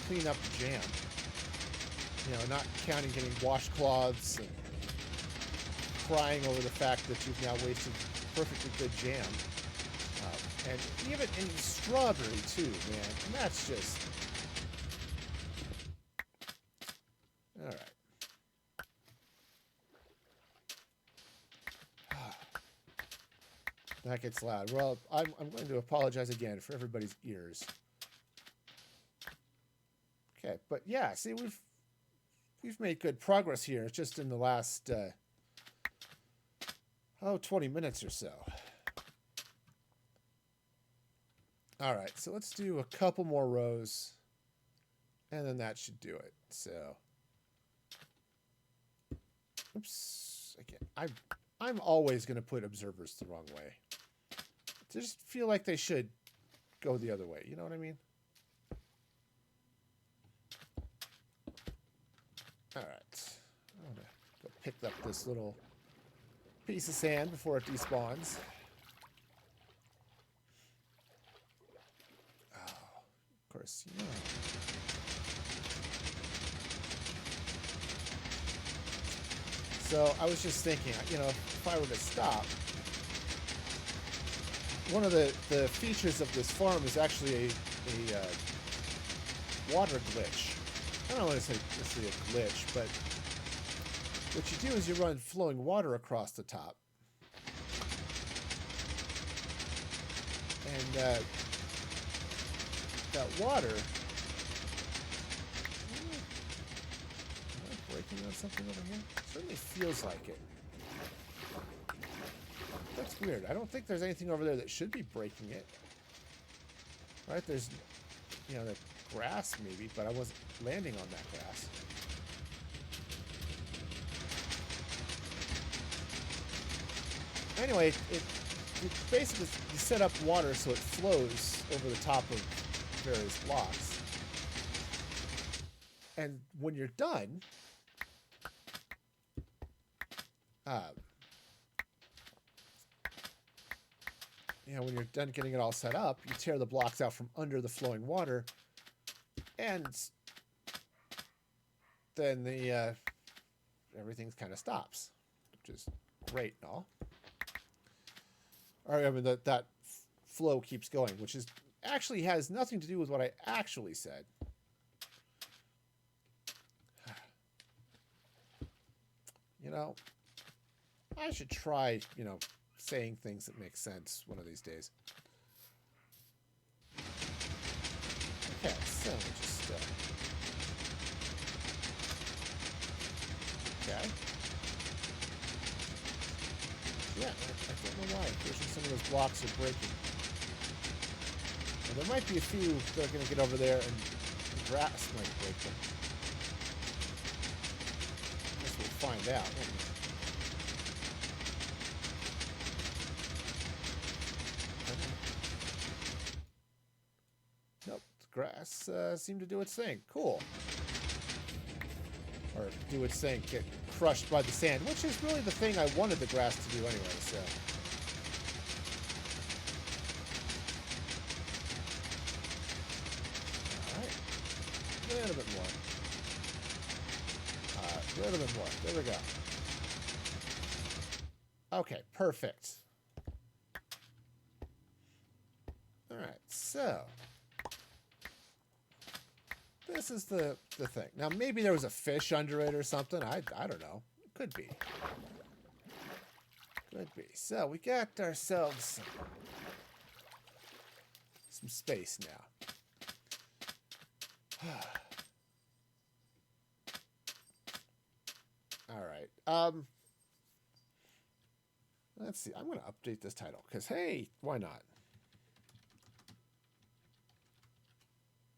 clean up the jam, you know, not counting getting washcloths and crying over the fact that you've now wasted perfectly good jam. And even in strawberry too, man. And that's just... Alright. That gets loud. Well, I'm going to apologize again for everybody's ears. Okay, but yeah, see, we've made good progress here. It's just in the last 20 minutes or so. All right, so let's do a couple more rows, and then that should do it. So, oops, again, I'm always going to put observers the wrong way. I just feel like they should go the other way. You know what I mean? All right, I'm going to go pick up this little piece of sand before it despawns. Of course, you know. So I was just thinking, you know, if I were to stop, one of the features of this farm is actually a water glitch. I don't want to say necessarily a glitch, but what you do is you run flowing water across the top. And that water... Am I breaking on something over here? It certainly feels like it. That's weird. I don't think there's anything over there that should be breaking it. Right? There's, you know, the grass maybe, but I wasn't landing on that grass. Anyway, it basically, you set up water so it flows over the top of various blocks. And when you're done, you know, when you're done getting it all set up, you tear the blocks out from under the flowing water, and then the everything kind of stops, which is great and all. Or I mean, that flow keeps going, which is actually has nothing to do with what I actually said. You know, I should try, you know, saying things that make sense one of these days. Okay, so just okay. Yeah, I don't know why. Unfortunately, some of those blocks are breaking. And there might be a few that are going to get over there, and the grass might break them. I guess we'll find out. Nope, the grass seemed to do its thing. Cool. Or do its thing, get crushed by the sand, which is really the thing I wanted the grass to do anyway, so. Alright. A little bit more. A little bit more. There we go. Okay, perfect. Alright, so. This is the thing. Now, maybe there was a fish under it or something. I don't know. It could be. Could be. So, we got ourselves some space now. All right. Let's see. I'm going to update this title because, hey, why not?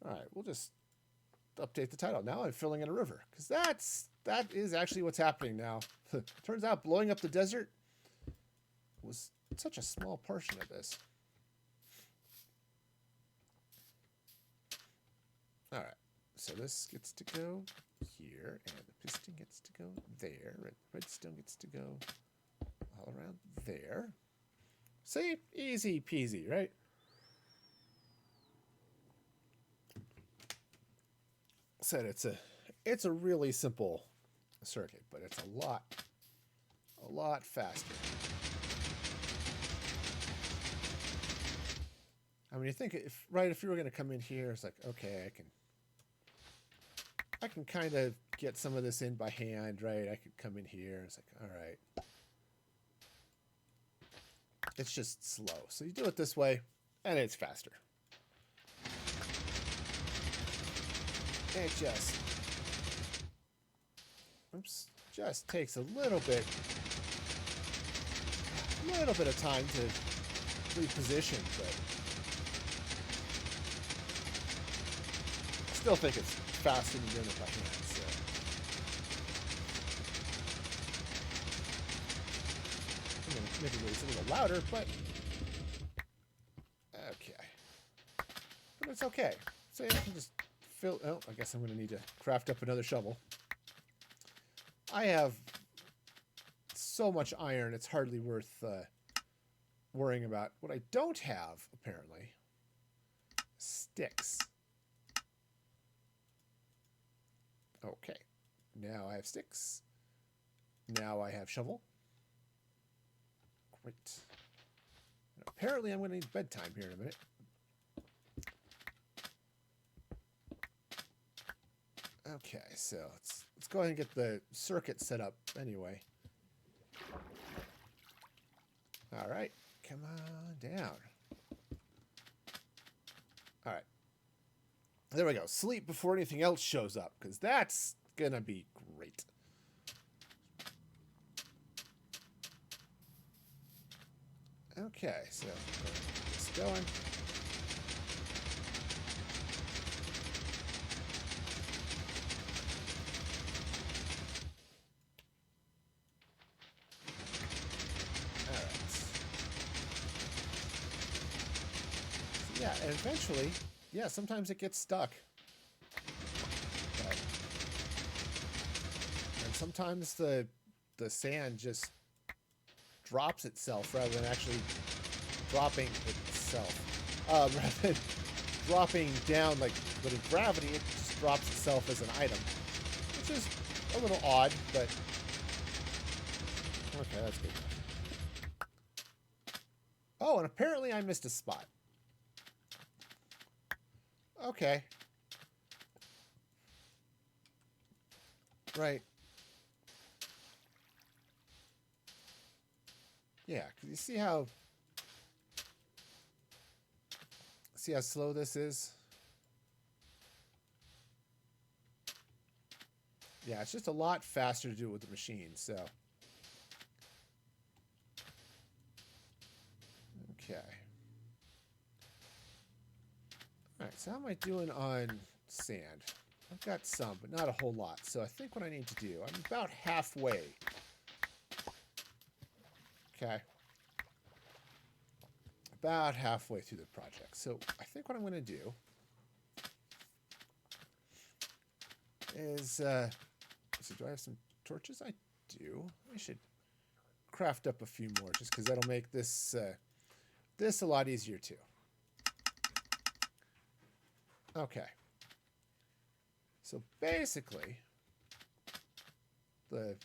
All right. We'll just update the title. Now I'm filling in a river because that is actually what's happening now. Turns out blowing up the desert was such a small portion of this. So this gets to go here, and the piston gets to go there, and redstone gets to go all around there. See? Easy peasy, right? Said it's a really simple circuit, but it's a lot faster. I mean, you think if you were going to come in here, it's like, okay, I can kind of get some of this in by hand, right? I could come in here. It's like, all right. It's just slow. So you do it this way, and it's faster. It just takes a little bit of time to reposition, but I still think it's faster than doing it by hand. So. Maybe it's a little louder, but okay. But it's okay. So I can just fill. Oh, I guess I'm going to need to craft up another shovel. I have so much iron, it's hardly worth worrying about. What I don't have, apparently, sticks. Okay. Now I have sticks. Now I have shovel. Great. And apparently I'm going to need bedtime here in a minute. Okay, so let's go ahead and get the circuit set up anyway. All right, come on down. All right. There we go. Sleep before anything else shows up, because that's going to be great. Okay, so get this going. Yeah, and eventually, yeah, sometimes it gets stuck. And sometimes the sand just drops itself rather than actually dropping itself. Rather than dropping down like with gravity, it just drops itself as an item. Which is a little odd, but okay, that's good. Oh, and apparently I missed a spot. Okay. Right. Yeah, because you see how slow this is? Yeah, it's just a lot faster to do it with the machine, so. Okay. Alright, so how am I doing on sand? I've got some, but not a whole lot. So I think what I need to do, I'm about halfway. Okay. About halfway through the project. So I think what I'm going to do is, so do I have some torches? I do. I should craft up a few more just because that'll make this this a lot easier too. Okay. So basically, the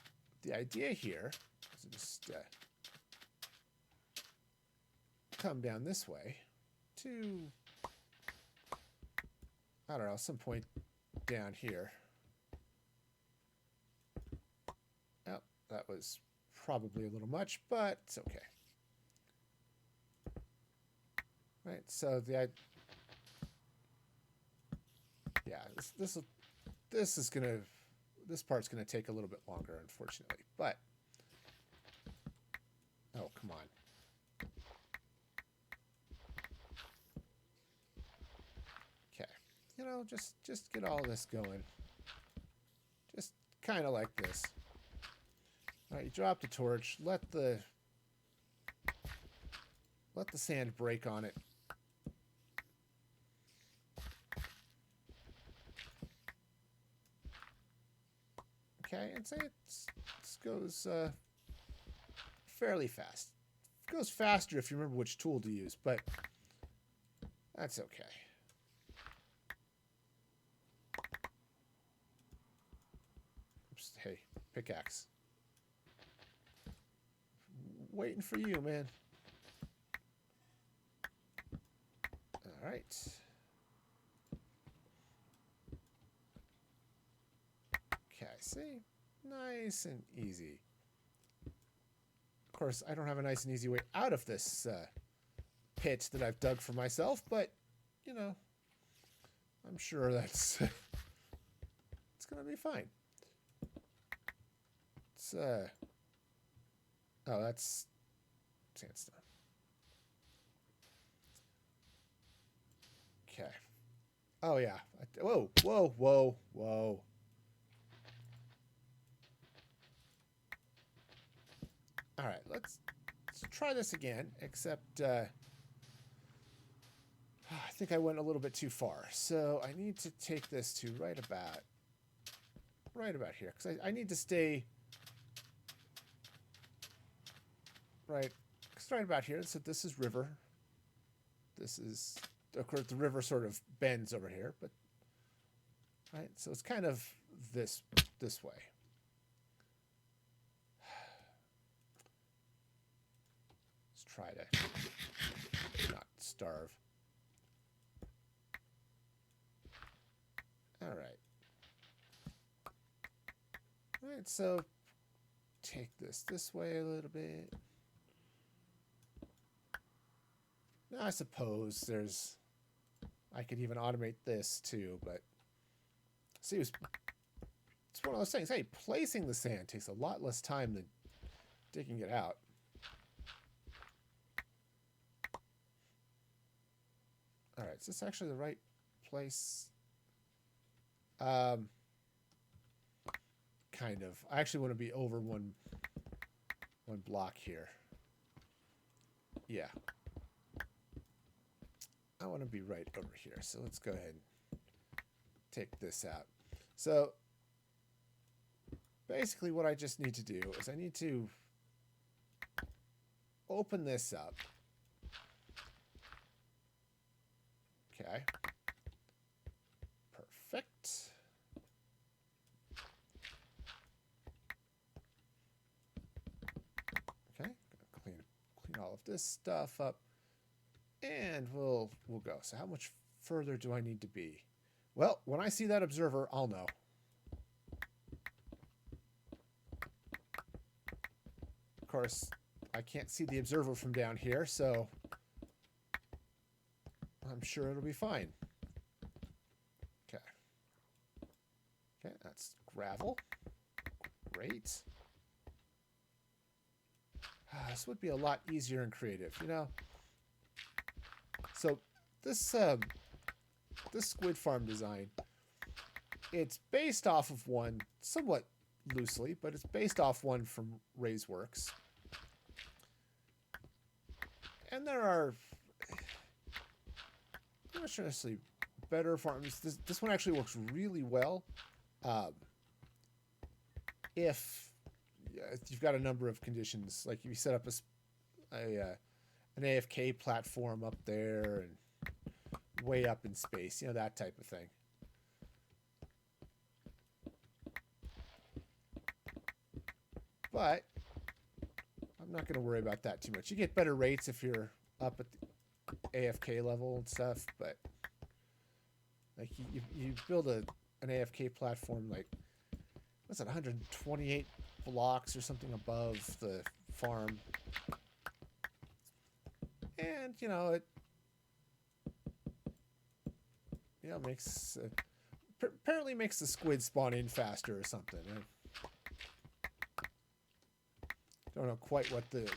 idea here is to just come down this way to, I don't know, some point down here. Oh, that was probably a little much, but it's okay. Right, so this part's gonna take a little bit longer, unfortunately, but oh, come on. Okay, you know, just get all this going, just kind of like this. All right, you drop the torch, let the sand break on it. Okay, and say it goes fairly fast. It goes faster if you remember which tool to use, but that's okay. Oops, hey, pickaxe. Waiting for you, man. All right. Okay, see? Nice and easy. Of course, I don't have a nice and easy way out of this pit that I've dug for myself, but, you know, I'm sure that's it's going to be fine. It's, oh, that's sandstone. Okay. Oh, yeah. Whoa, whoa, whoa, whoa. All right, let's try this again, except I think I went a little bit too far. So I need to take this to right about here, because I need to stay right about here. So this is river. This is, of course, the river sort of bends over here, but right. So it's kind of this way. Try to not starve. All right. All right, so take this way a little bit. Now, I suppose I could even automate this too, but see, it's one of those things. Hey, placing the sand takes a lot less time than digging it out. All right, is this actually the right place? Kind of. I actually want to be over one block here. Yeah. I want to be right over here. So let's go ahead and take this out. So basically what I just need to do is I need to open this up. Okay. Perfect. Okay. Clean all of this stuff up, and we'll go. So how much further do I need to be? Well, when I see that observer, I'll know. Of course, I can't see the observer from down here, so I'm sure it'll be fine. Okay. Okay, that's gravel. Great. This would be a lot easier and creative, you know? So this squid farm design, it's based off of one, somewhat loosely, but it's based off one from RaiseWorks. And there are not necessarily better farms. This one actually works really well if you've got a number of conditions, like if you set up an AFK platform up there and way up in space, you know, that type of thing. But I'm not going to worry about that too much. You get better rates if you're up at the AFK level and stuff, but like you build an AFK platform, like what's that, 128 blocks or something above the farm, and you know it makes apparently makes the squid spawn in faster or something. I don't know quite what the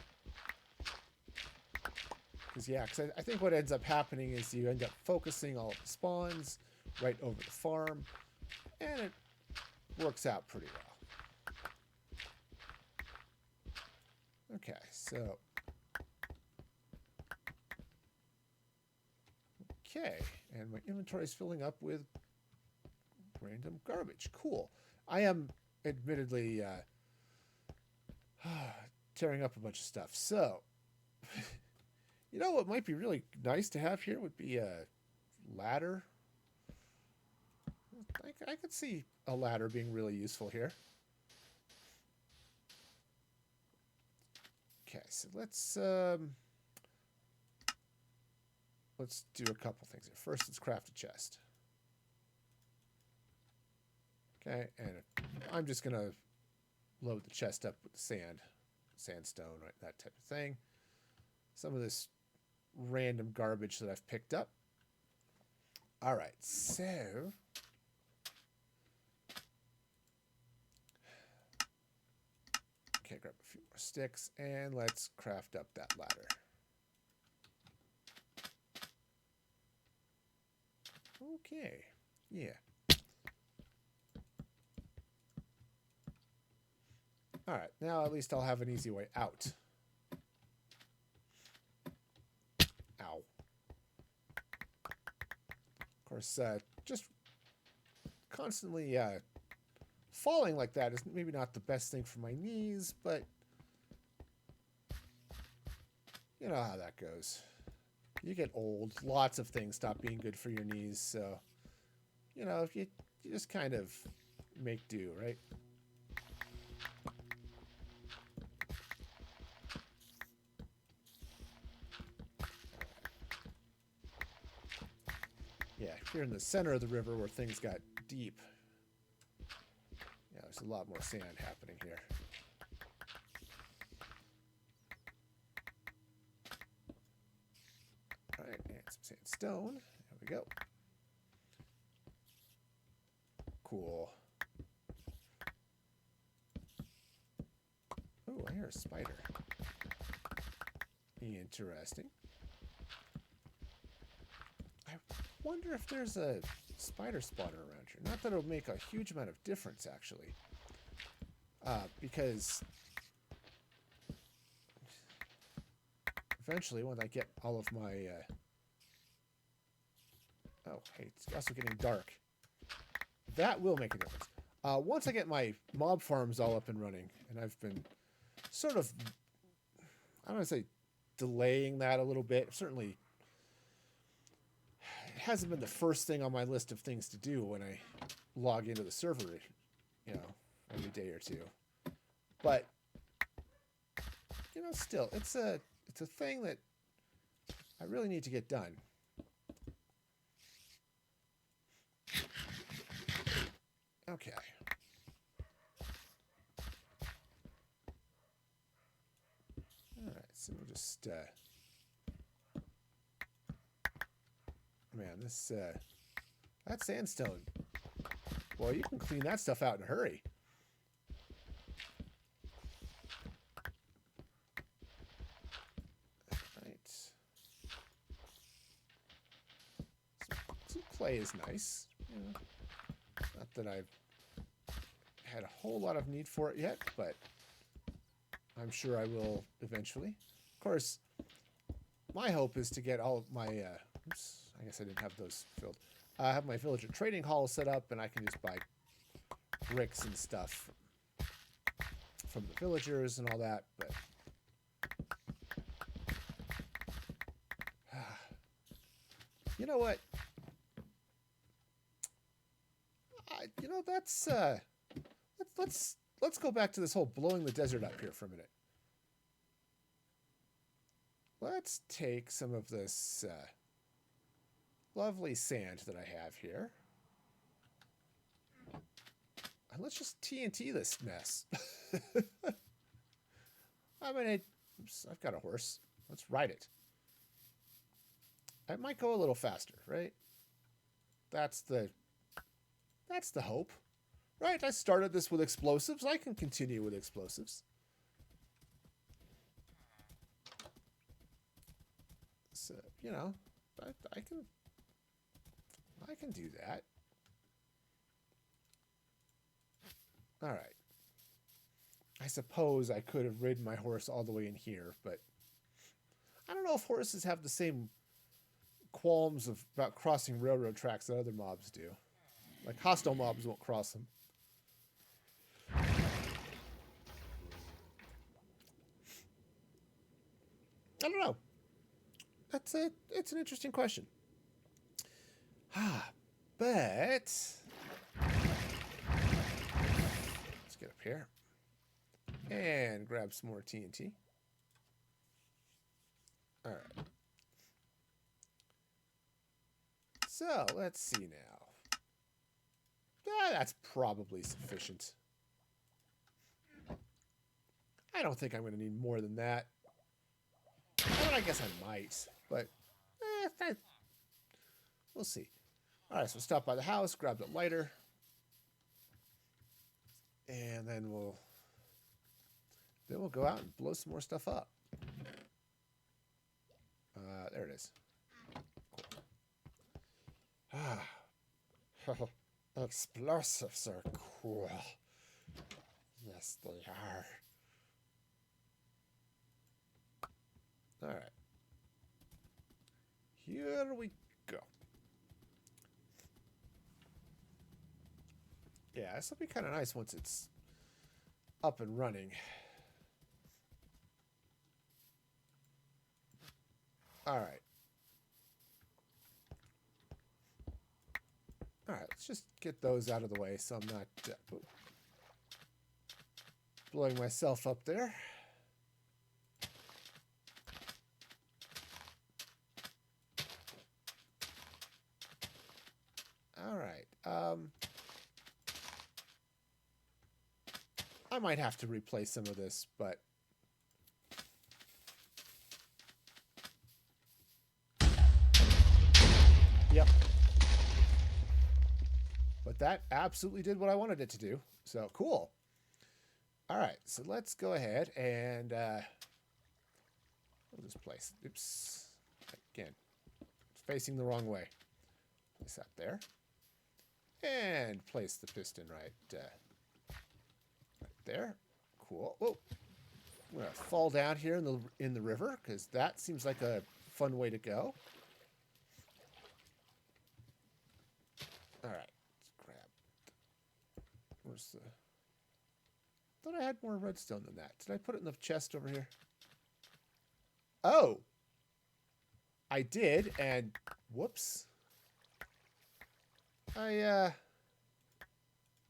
because I think what ends up happening is you end up focusing all the spawns right over the farm, and it works out pretty well. Okay, so okay, and my inventory is filling up with random garbage. Cool. I am admittedly tearing up a bunch of stuff. So, you know what might be really nice to have here would be a ladder. I could see a ladder being really useful here. Okay, so let's do a couple things here. First, let's craft a chest. Okay, and I'm just gonna load the chest up with sandstone, right, that type of thing. Some of this random garbage that I've picked up. All right, so okay, grab a few more sticks and let's craft up that ladder. Okay, yeah. All right, now at least I'll have an easy way out. Ow. Of course, just constantly falling like that is maybe not the best thing for my knees, but you know how that goes. You get old, lots of things stop being good for your knees, so you know, you just kind of make do, right? Yeah, here in the center of the river where things got deep, yeah, there's a lot more sand happening here. All right, and some sandstone. There we go. Cool. Oh, I hear a spider. Interesting. I wonder if there's a spider spawner around here. Not that it'll make a huge amount of difference, actually. Because eventually, when I get all of my... oh, hey, it's also getting dark. That will make a difference. Once I get my mob farms all up and running, and I've been sort of, I don't want to say delaying that a little bit. Certainly, it hasn't been the first thing on my list of things to do when I log into the server, you know, every day or two. But, you know, still, it's a thing that I really need to get done. Okay. All right, so we'll just, man, this, that sandstone, well, you can clean that stuff out in a hurry. All right. Some clay is nice. You know, not that I've had a whole lot of need for it yet, but I'm sure I will eventually. Of course, my hope is to get all of my, oops, I guess I didn't have those filled. I have my villager trading hall set up, and I can just buy bricks and stuff from the villagers and all that, but you know what? You know, that's let's go back to this whole blowing the desert up here for a minute. Let's take some of this lovely sand that I have here, and let's just TNT this mess. I mean, oops, I've got a horse. Let's ride it. It might go a little faster, right? That's the hope, right? I started this with explosives. I can continue with explosives. So, you know, I can do that. All right. I suppose I could have ridden my horse all the way in here, but I don't know if horses have the same qualms about crossing railroad tracks that other mobs do. Like, hostile mobs won't cross them. I don't know. It's an interesting question. But let's get up here and grab some more TNT. All right. So let's see now. That's probably sufficient. I don't think I'm going to need more than that. I guess I might, but we'll see. All right, so stop by the house, grab the lighter, and then we'll go out and blow some more stuff up. There it is. Cool. Explosives are cool. Yes, they are. All right. Here we go. Yeah, this will be kind of nice once it's up and running. All right. All right, let's just get those out of the way so I'm not blowing myself up there. All right. I might have to replace some of this, but yep. But that absolutely did what I wanted it to do. So cool. All right, so let's go ahead and we'll just place. Oops. Again, it's facing the wrong way. Place that there. And place the piston right there. Cool. Oh, I'm gonna fall down here in the river because that seems like a fun way to go. All right, let's grab. Where's the? I thought I had more redstone than that. Did I put it in the chest over here? Oh, I did, and whoops. I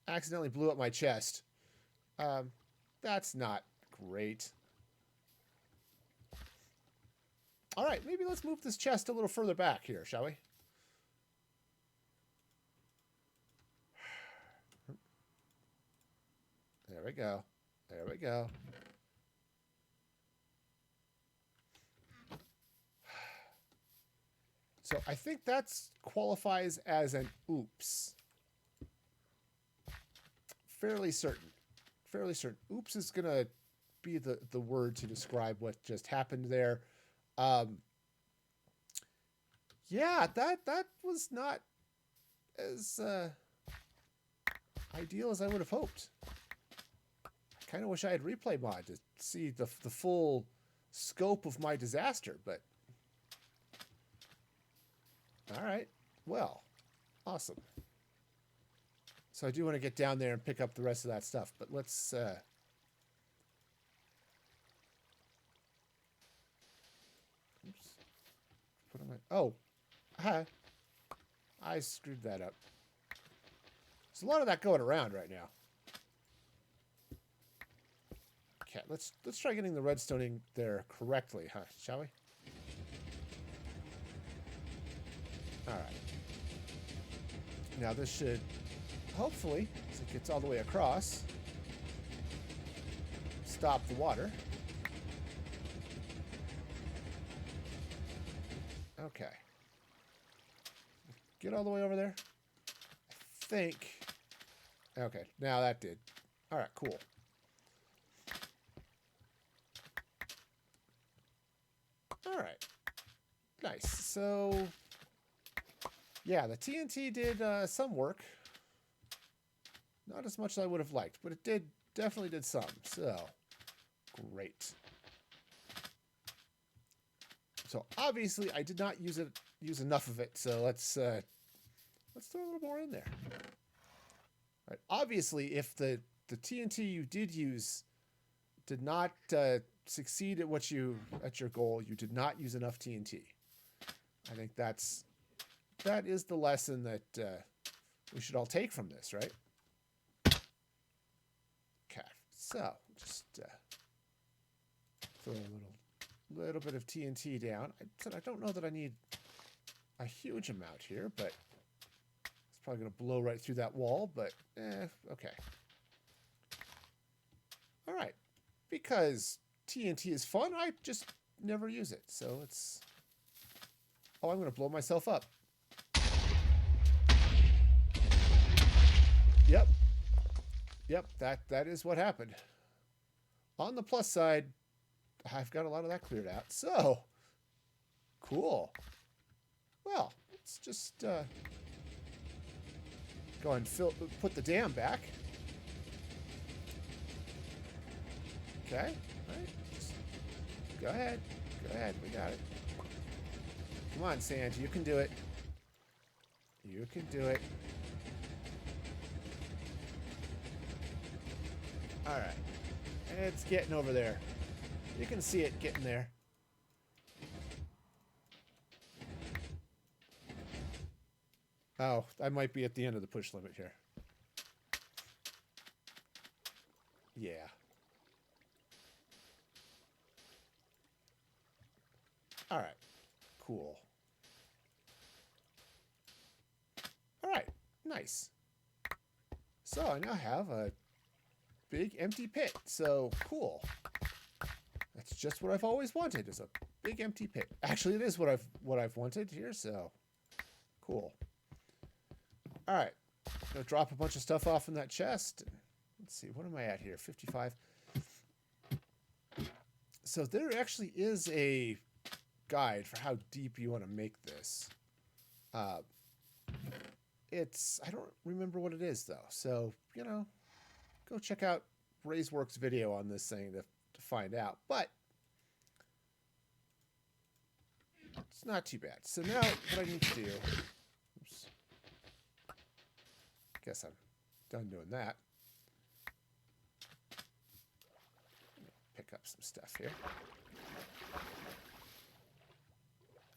accidentally blew up my chest. That's not great. All right, maybe let's move this chest a little further back here, shall we? There we go. There we go. So I think that qualifies as an oops. Fairly certain. Fairly certain. Oops is going to be the word to describe what just happened there. Yeah, that was not as ideal as I would have hoped. I kind of wish I had replay mod to see the full scope of my disaster, but all right. Well, awesome. So I do want to get down there and pick up the rest of that stuff, but let's oops. What am I? Oh, I screwed that up. There's a lot of that going around right now. Okay, let's try getting the redstone in there correctly, huh? Shall we? All right. Now this should, hopefully, as it gets all the way across, stop the water. Okay. Get all the way over there. I think. Okay, now that did. All right, cool. All right. Nice. So, yeah, the TNT did some work. Not as much as I would have liked, but it definitely did some. So, great. So obviously I did not use enough of it. So let's throw a little more in there. All right. Obviously, if the TNT you did use did not succeed at your goal, you did not use enough TNT. I think that is the lesson that we should all take from this, right? Okay, so just throw a little bit of TNT down. I don't know that I need a huge amount here, but it's probably going to blow right through that wall, but okay. All right, because TNT is fun, I just never use it, so it's... Oh, I'm going to blow myself up. Yep. Yep, that is what happened. On the plus side, I've got a lot of that cleared out. So, cool. Well, let's just go and put the dam back. Okay, all right. Just go ahead. Go ahead. We got it. Come on, Sand. You can do it. You can do it. All right. It's getting over there. You can see it getting there. Oh, I might be at the end of the push limit here. Yeah. All right. Cool. All right. Nice. So I now have a big empty pit. So cool. That's just what I've always wanted, is a big empty pit. Actually, it is what I've wanted here, so cool. All right. Gonna drop a bunch of stuff off in that chest. Let's see, what am I at here? 55. So there actually is a guide for how deep you want to make this. I don't remember what it is though. So, you know, go check out Ray's video on this thing to find out. But it's not too bad. So now what I need to do, oops, guess I'm done doing that. Pick up some stuff here.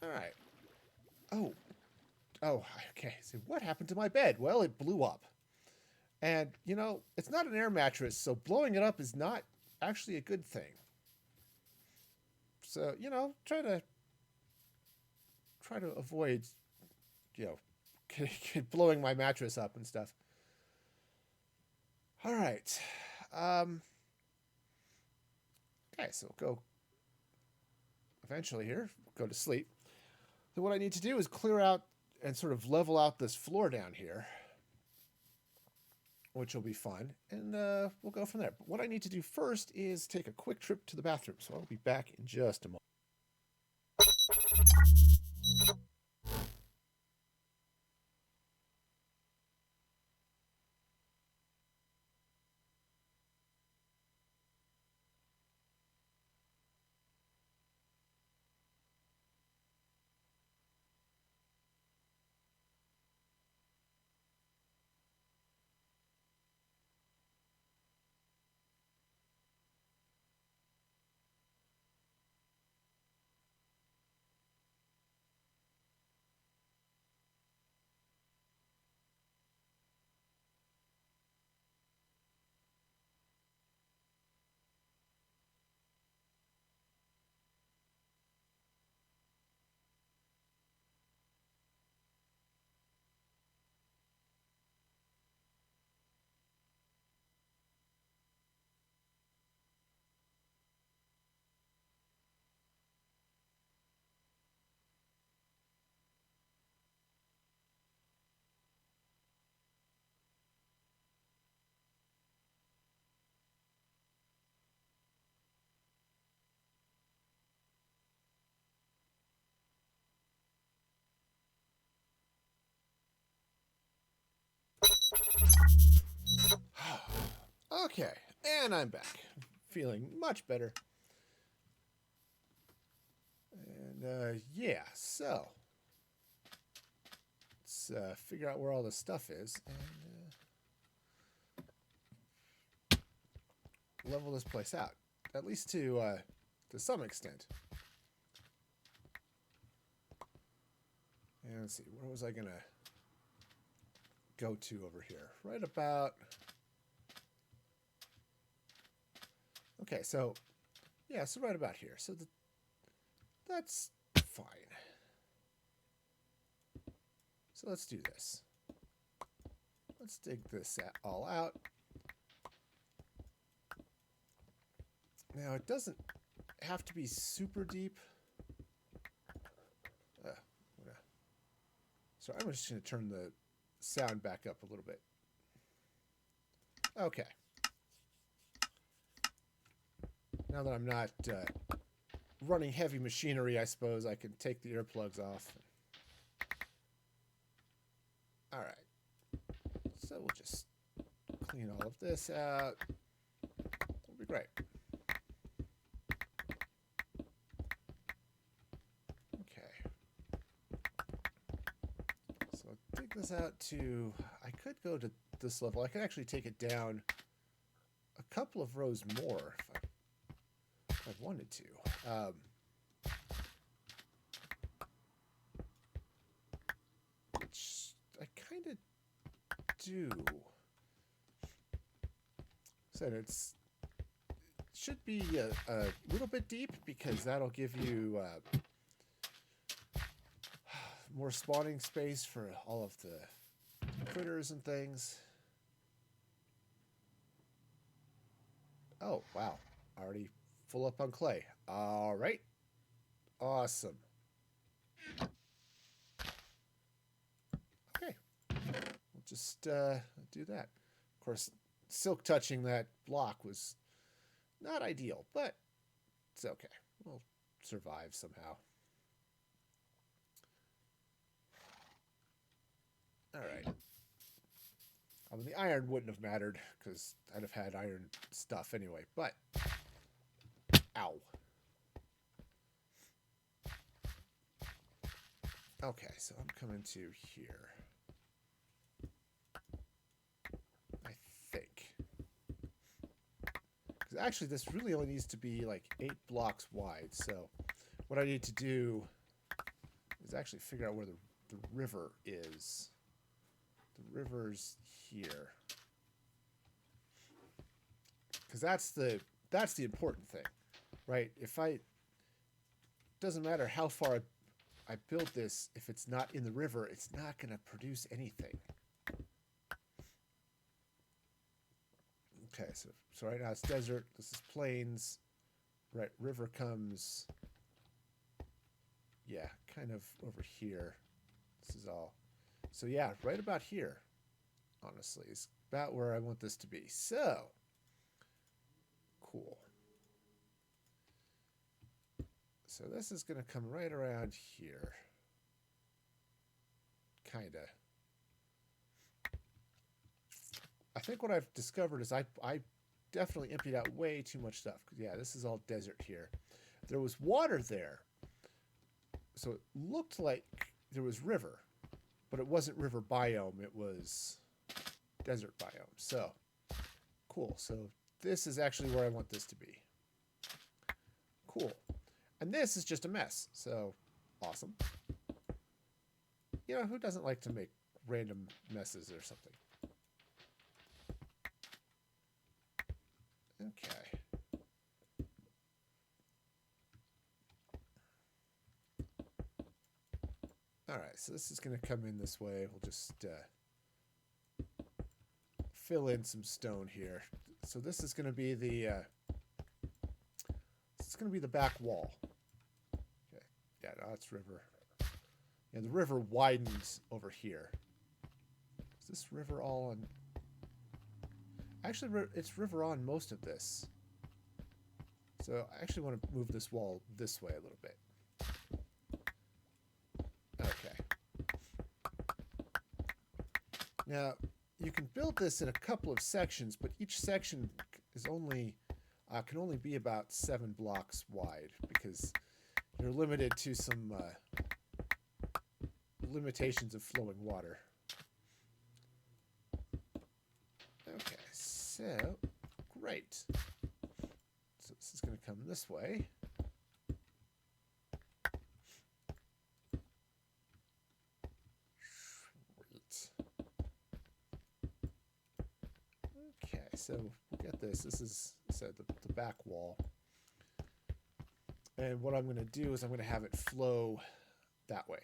All right. Oh, okay. So what happened to my bed? Well, it blew up. And, you know, it's not an air mattress, so blowing it up is not actually a good thing. So, you know, try to avoid, you know, blowing my mattress up and stuff. All right. Okay, so go eventually here, go to sleep. So what I need to do is clear out and sort of level out this floor down here, which will be fun, and we'll go from there. But what I need to do first is take a quick trip to the bathroom, so I'll be back in just a moment. Okay, and I'm back. Feeling much better. And, yeah, so let's figure out where all this stuff is and level this place out. At least to to some extent. And let's see, where was I going to go to over here? Right about... Okay, so, yeah, so right about here. So that's fine. So let's do this. Let's dig this all out. Now, it doesn't have to be super deep. So I'm just going to turn the sound back up a little bit. Okay. Now that I'm not running heavy machinery, I suppose I can take the earplugs off. All right. So we'll just clean all of this out. It'll be great. Take this out to, I could go to this level. I could actually take it down a couple of rows more if I wanted to. Which I kind of do. So it should be a little bit deep because that'll give you more spawning space for all of the critters and things. Oh, wow. Already full up on clay. All right. Awesome. Okay. We'll just do that. Of course, silk touching that block was not ideal, but it's okay. We'll survive somehow. All right. I mean, the iron wouldn't have mattered because I'd have had iron stuff anyway, but... Ow. Okay, so I'm coming to here. I think. Because actually, this really only needs to be like 8 blocks wide, so what I need to do is actually figure out where the river is. The river's here, because that's the important thing, right? Doesn't matter how far I build this, if it's not in the river, it's not going to produce anything. Okay, so right now it's desert. This is plains. Right, river comes. Yeah, kind of over here. This is all. So yeah, right about here, honestly, is about where I want this to be. So, cool. So this is going to come right around here. Kind of. I think what I've discovered is I definitely emptied out way too much stuff. Yeah, this is all desert here. There was water there. So it looked like there was river. But it wasn't river biome, it was desert biome. So, cool. So this is actually where I want this to be. Cool. And this is just a mess. So, awesome. You know, who doesn't like to make random messes or something? Okay. All right, so this is going to come in this way. We'll just fill in some stone here. So this is going to be the back wall. Okay. Yeah, no, it's river. Yeah, the river widens over here. Is this river all on? Actually, it's river on most of this. So I actually want to move this wall this way a little bit. Now, you can build this in a couple of sections, but each section is can only be about 7 blocks wide because you're limited to some limitations of flowing water. Okay, so great. So this is going to come this way. so we'll get this. This is the back wall. And what I'm going to do is I'm going to have it flow that way.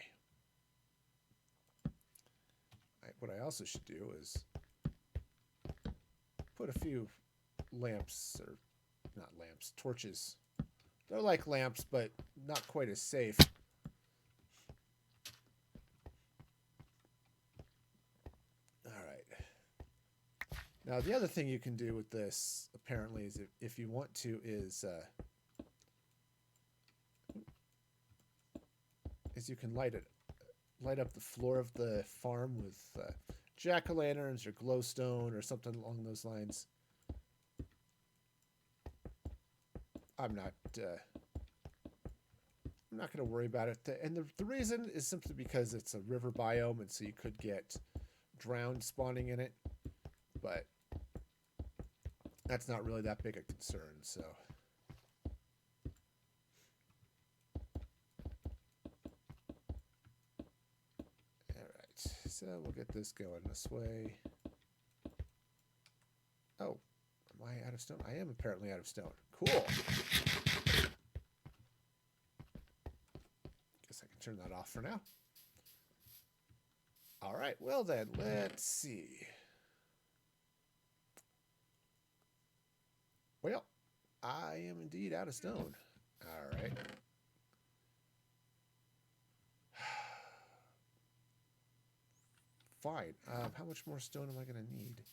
What I also should do is put a few lamps, or not lamps, torches. They're like lamps, but not quite as safe. All right. Now, the other thing you can do with this, apparently, is if you want to, is you can light up the floor of the farm with jack-o'-lanterns or glowstone or something along those lines. I'm not going to worry about it. And the reason is simply because it's a river biome, and so you could get drowned spawning in it. But that's not really that big a concern, so... So we'll get this going this way. Oh, am I out of stone? I am apparently out of stone. Cool. Guess I can turn that off for now. All right, well then, let's see. Well, I am indeed out of stone. All right. Fine. How much more stone am I going to need?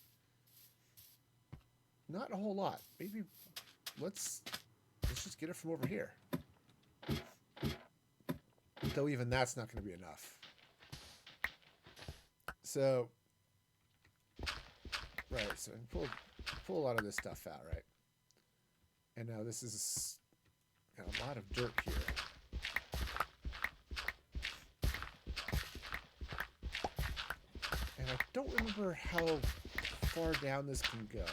Not a whole lot. Maybe let's just get it from over here. Though even that's not going to be enough. So, right. So pull a lot of this stuff out, right? And now this is got a lot of dirt here. I don't remember how far down this can go.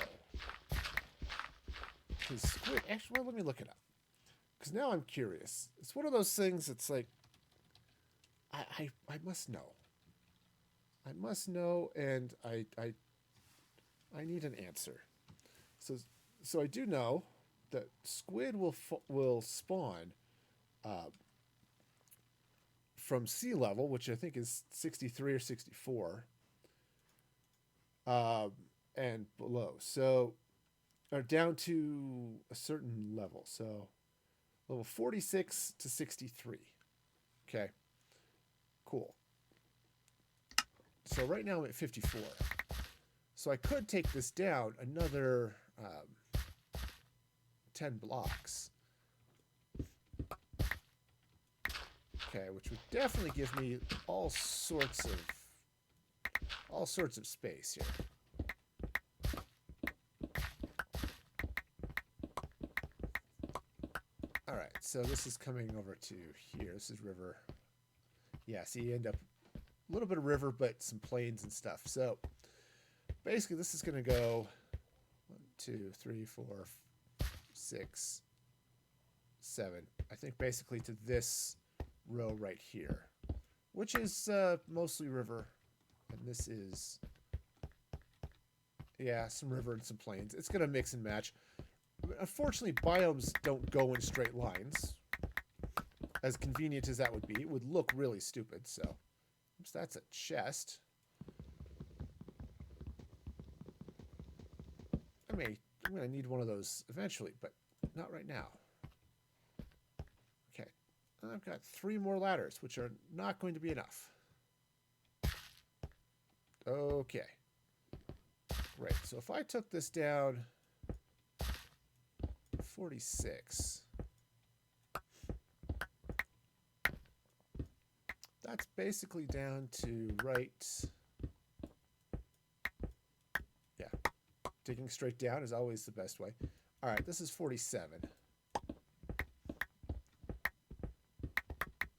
Because squid... Actually, well, let me look it up. Because now I'm curious. It's one of those things that's like... I must know. I must know, and I need an answer. So I do know that squid will spawn from sea level, which I think is 63 or 64. And below, so or down to a certain level, so level 46 to 63. Okay, cool. So right now I'm at 54, so I could take this down another 10 blocks. Okay, which would definitely give me all sorts of space here. All right, so this is coming over to here. This is river. Yeah, so you end up a little bit of river, but some plains and stuff. So basically, this is going to go 1, 2, 3, 4, 6, 7. I think basically to this row right here, which is mostly river. And this is, yeah, some river and some plains. It's going to mix and match. Unfortunately, biomes don't go in straight lines. As convenient as that would be, it would look really stupid. So, oops, that's a chest. I'm going to need one of those eventually, but not right now. Okay, I've got 3 more ladders, which are not going to be enough. Okay. Great. So if I took this down 46, that's basically down to right. Yeah. Digging straight down is always the best way. All right, this is 47.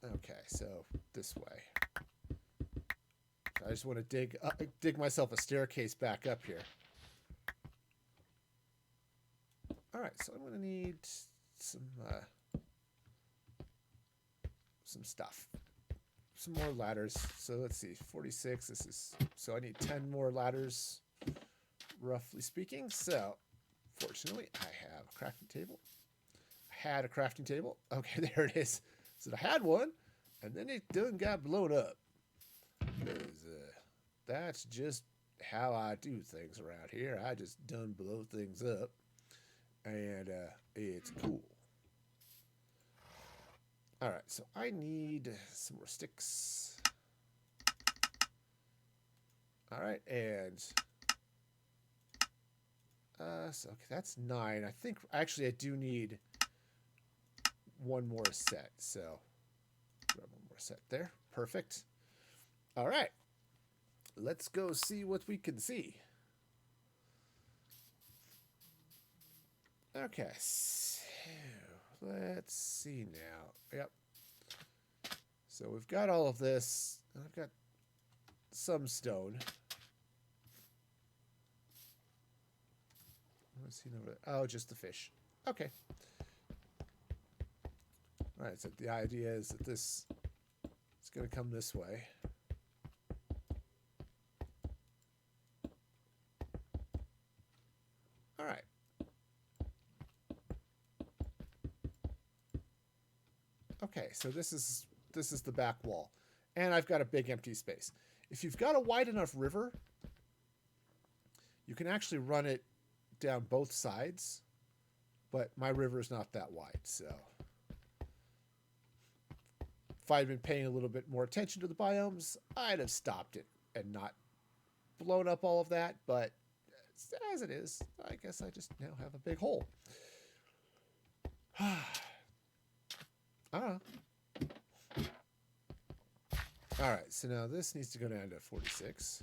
Okay, so this way. I just want to dig myself a staircase back up here. All right, so I'm going to need some stuff, some more ladders. So let's see, 46. This is so I need 10 more ladders. roughly speaking. So, fortunately, I have a crafting table. I had a crafting table. Okay, there it is. So I had one, and then it done got blown up. That's just how I do things around here. I just done blow things up, and it's cool. All right, so I need some more sticks. All right, and so okay, that's 9. I think actually I do need one more set. So grab one more set there. Perfect. All right, let's go see what we can see. Okay, so let's see now. Yep. So we've got all of this. I've got some stone. What's he over there? Oh, just the fish. Okay. All right, so the idea is that this is going to come this way. All right. Okay, so this is the back wall. And I've got a big empty space. If you've got a wide enough river, you can actually run it down both sides, but my river is not that wide, so if I'd been paying a little bit more attention to the biomes, I'd have stopped it and not blown up all of that, but as it is, I guess I just now have a big hole. I don't know. All right, so now this needs to go down to 46.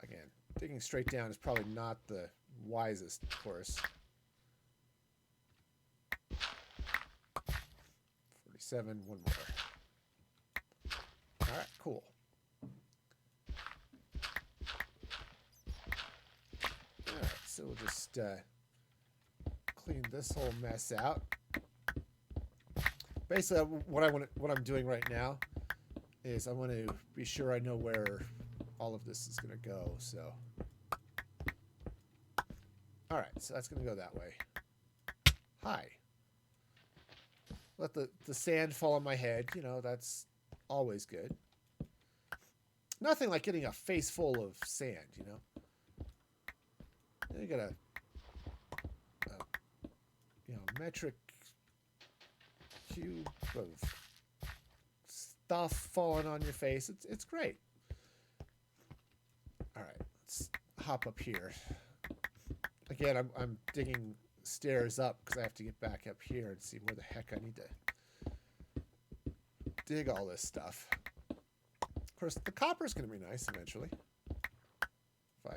Again, digging straight down is probably not the wisest course. 47, one more. All right, cool. All right, so we'll just clean this whole mess out. Basically, what I'm doing right now is I want to be sure I know where all of this is going to go. So, all right, so that's going to go that way. Hi. Let the sand fall on my head. You know, that's always good. Nothing like getting a face full of sand, you know. You got a metric cube of stuff falling on your face. It's great. All right, let's hop up here. Again, I'm digging stairs up because I have to get back up here and see where the heck I need to dig all this stuff. Of course, the copper's going to be nice eventually if I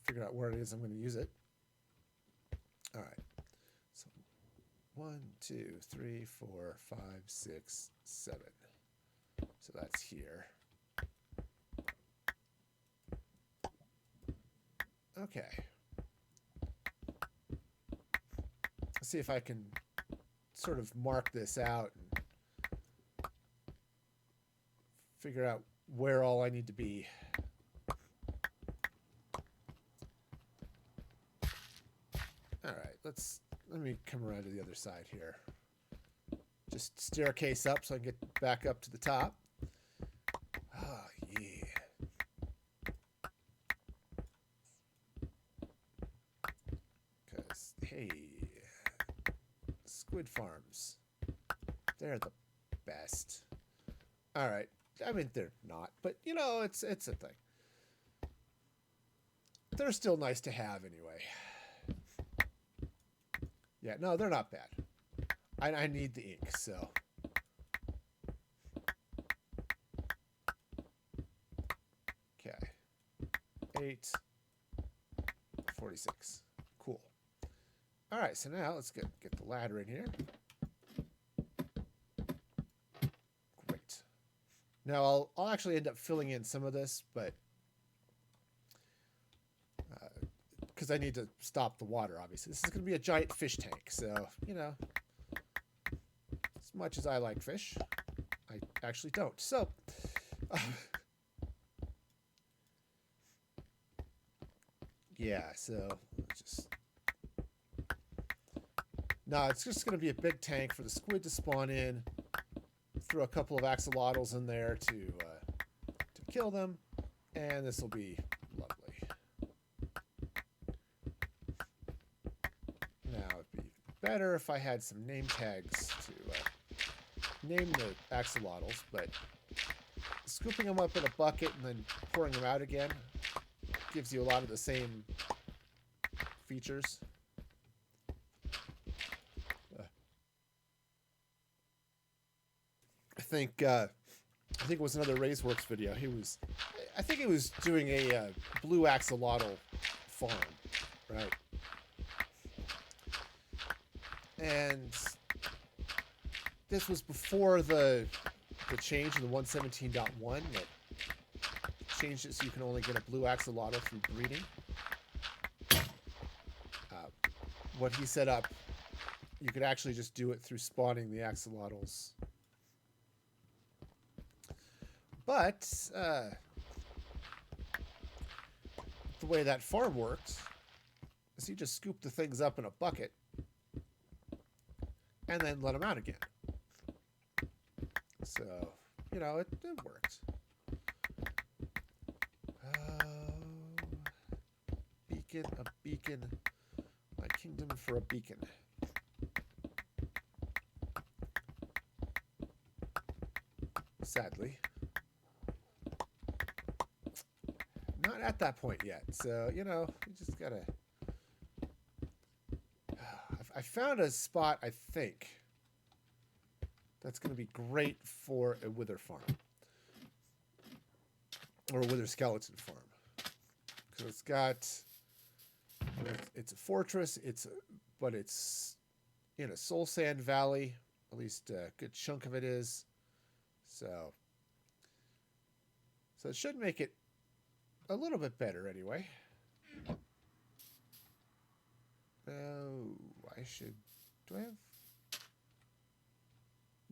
figure out where it is I'm going to use it. All right. So 1, 2, 3, 4, 5, 6, 7. So that's here. Okay. Let's see if I can sort of mark this out and figure out where all I need to be. All right, let me come around to the other side here. Just staircase up so I can get back up to the top. Oh, yeah. Because, hey, squid farms, they're the best. All right. I mean, they're not, but, you know, it's a thing. They're still nice to have anyway. Yeah, no, they're not bad. I need the ink, so. Okay. 8, 46. Cool. All right, so now let's get the ladder in here. Great. Now I'll actually end up filling in some of this, but because I need to stop the water, obviously. This is going to be a giant fish tank, so, you know, as much as I like fish, I actually don't. So, yeah, so just... No, it's just going to be a big tank for the squid to spawn in. Throw a couple of axolotls in there to kill them, and this will be lovely. Now, it'd be better if I had some name tags to name the axolotls, but scooping them up in a bucket and then pouring them out again gives you a lot of the same features. I think it was another Raceworks video. I think he was doing a blue axolotl farm, right? And this was before the change in the 117.1 that changed it so you can only get a blue axolotl through breeding. What he set up, you could actually just do it through spawning the axolotls. But the way that farm worked is you just scoop the things up in a bucket and then let them out again. So, you know, it worked. Beacon, a beacon. My kingdom for a beacon. Sadly. Not at that point yet. So, you know, you just gotta... I found a spot, I think, that's going to be great for a wither farm. Or a wither skeleton farm. Because it's got... It's a fortress, but it's in a soul sand valley. At least a good chunk of it is. So it should make it a little bit better anyway. Oh, do I have...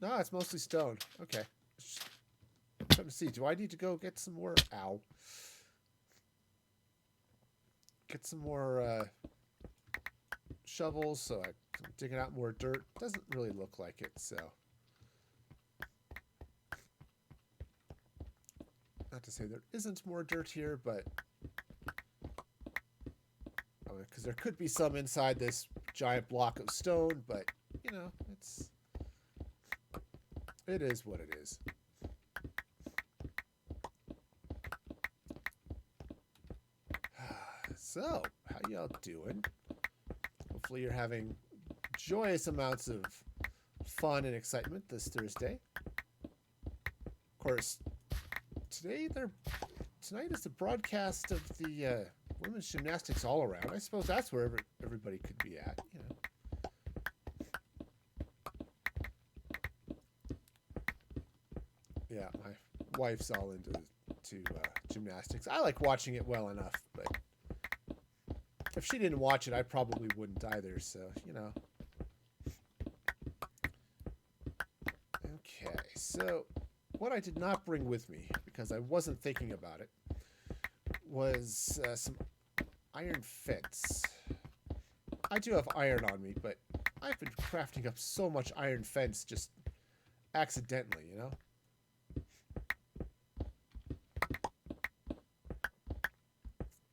No, it's mostly stone. Okay. I'm trying to see, do I need to go get some more... Ow. Get some more shovels so I can dig out more dirt. Doesn't really look like it, so... Not to say there isn't more dirt here, but... Because there could be some inside this giant block of stone, but, you know, it is what it is. So, how y'all doing? Hopefully you're having joyous amounts of fun and excitement this Thursday. Of course, tonight is the broadcast of the women's gymnastics all around. I suppose that's where everybody could be at, you know. Yeah, my wife's all into gymnastics. I like watching it well enough, but if she didn't watch it, I probably wouldn't either, so, you know. Okay, so what I did not bring with me, because I wasn't thinking about it, was some iron fence. I do have iron on me, but I've been crafting up so much iron fence just accidentally, you know?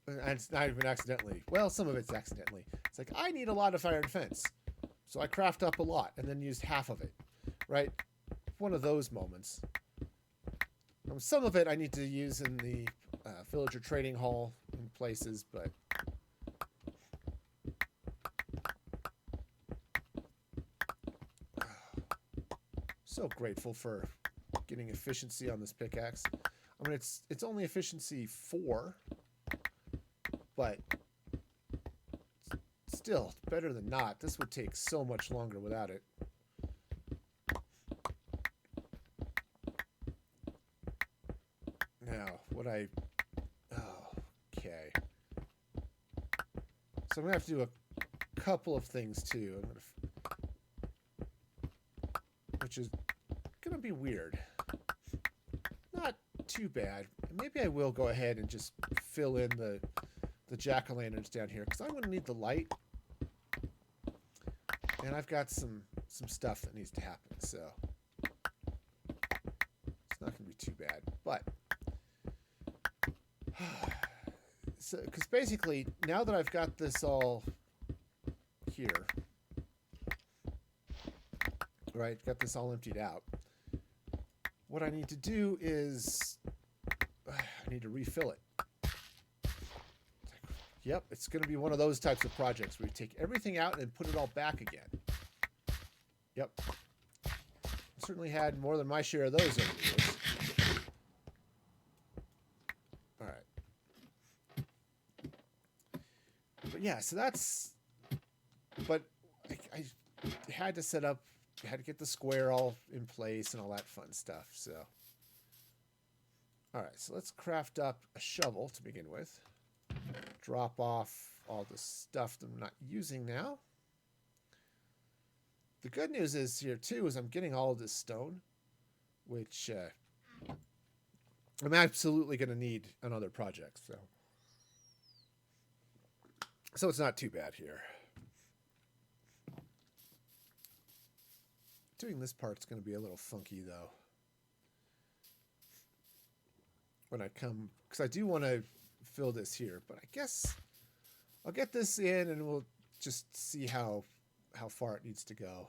And it's not even accidentally. Well, some of it's accidentally. It's like, I need a lot of iron fence. So I craft up a lot and then used half of it. Right? One of those moments. Some of it I need to use in the villager trading hall in places, but... So grateful for getting efficiency on this pickaxe. I mean, it's only efficiency 4... But still, better than not. This would take so much longer without it. Now, okay. So I'm going to have to do a couple of things too. Which is going to be weird. too bad. Maybe I will go ahead and just fill in the jack-o'-lanterns down here, because I'm going to need the light. And I've got some stuff that needs to happen, so it's not going to be too bad. But so, because basically, now that I've got this all here, right, got this all emptied out, what I need to do is I need to refill it. Yep, it's going to be one of those types of projects where you take everything out and then put it all back again. Yep. Certainly had more than my share of those over the years. All right. But yeah, so that's... But I had to set up... had to get the square all in place and all that fun stuff, so... All right, so let's craft up a shovel to begin with. Drop off all the stuff that I'm not using now. The good news is here too is I'm getting all of this stone, which I'm absolutely going to need on other projects. So it's not too bad here. Doing this part's going to be a little funky though. When I come, because I do want to fill this here, but I guess I'll get this in and we'll just see how far it needs to go.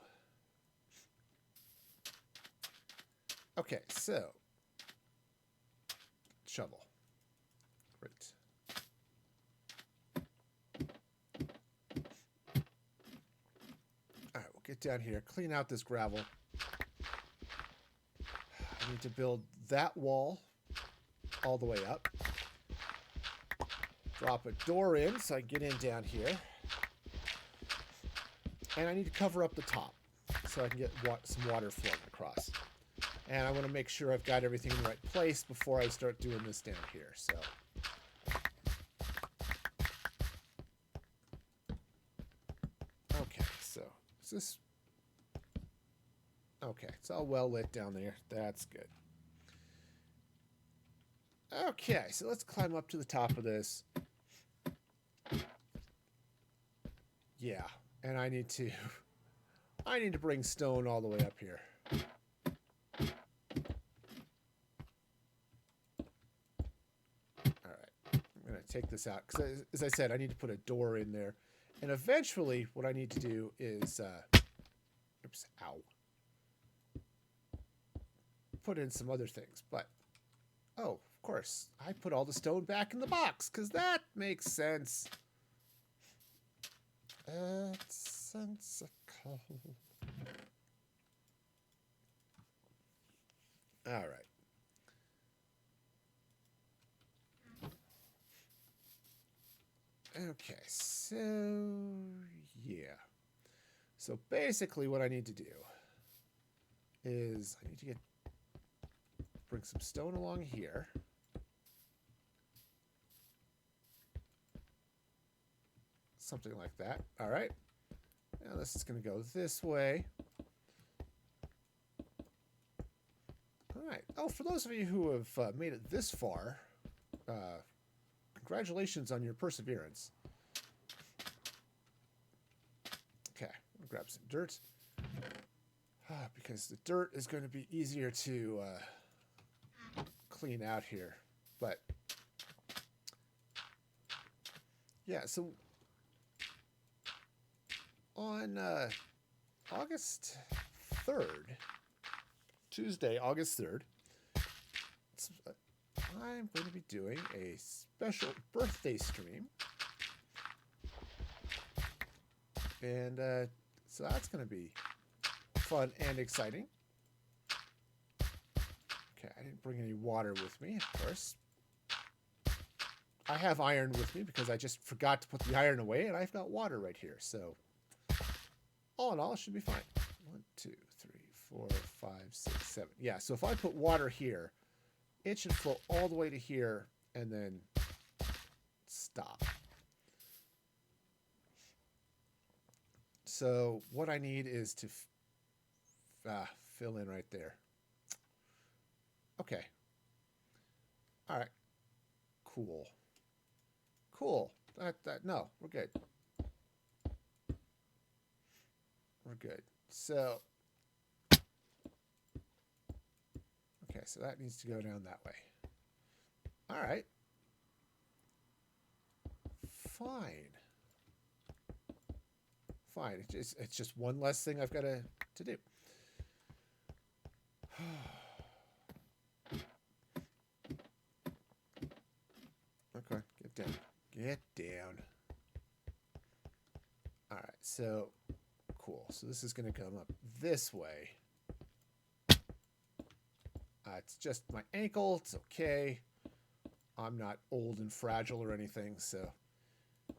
Okay, so shovel. Great. All right, we'll get down here, clean out this gravel. I need to build that wall all the way up. Drop a door in so I can get in down here. And I need to cover up the top so I can get some water flowing across. And I want to make sure I've got everything in the right place before I start doing this down here. So, okay, so is this... Okay, it's all well lit down there. That's good. Okay, so let's climb up to the top of this. Yeah, and I need to bring stone all the way up here. All right, I'm going to take this out because, as I said, I need to put a door in there. And eventually, what I need to do is, oops, ow, put in some other things. But, oh, of course, I put all the stone back in the box because that makes sense. It's sensical. All right. Okay, so yeah. So basically what I need to do is I need to bring some stone along here. Something like that. All right. Now this is going to go this way. All right. Oh, for those of you who have made it this far, congratulations on your perseverance. Okay, I'll grab some dirt. Because the dirt is going to be easier to clean out here. But, yeah, so on August 3rd, Tuesday, August 3rd, I'm going to be doing a special birthday stream. And so that's going to be fun and exciting. Okay, I didn't bring any water with me, of course. I have iron with me because I just forgot to put the iron away, and I've got water right here. So, all in all, it should be fine. 1, 2, 3, 4, 5, 6, 7. Yeah, so if I put water here, it should flow all the way to here and then stop. So what I need is to fill in right there. Okay. All right. Cool. Cool. No, we're good. We're good. So, okay, so that needs to go down that way. All right. Fine. Fine. It's just one less thing I've got to do. Okay, get down. Get down. All right, so cool. So this is going to come up this way. It's just my ankle. It's okay. I'm not old and fragile or anything, so.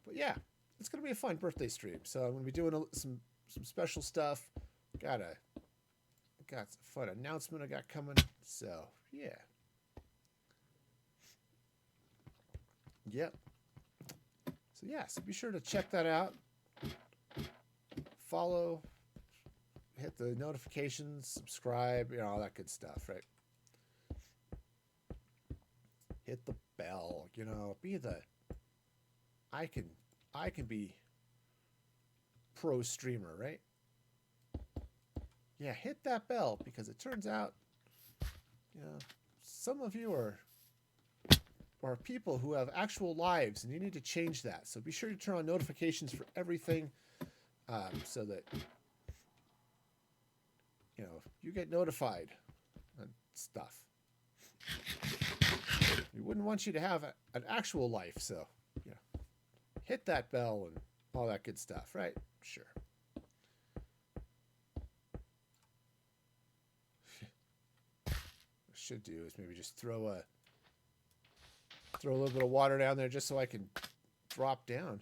But yeah, it's going to be a fun birthday stream. So I'm going to be doing some special stuff. Got some fun announcement I got coming. So yeah. Yep. So yeah, so be sure to check that out. Follow, hit the notifications, subscribe, you know, all that good stuff, right? Hit the bell, you know, be the I can be pro streamer, right? Yeah, hit that bell because it turns out, you know, some of you are people who have actual lives, and you need to change that. So be sure to turn on notifications for everything, so that you know you get notified on stuff. We wouldn't want you to have an actual life, so you know, hit that bell and all that good stuff, right? Sure. What I should do is maybe just throw a little bit of water down there just so I can drop down.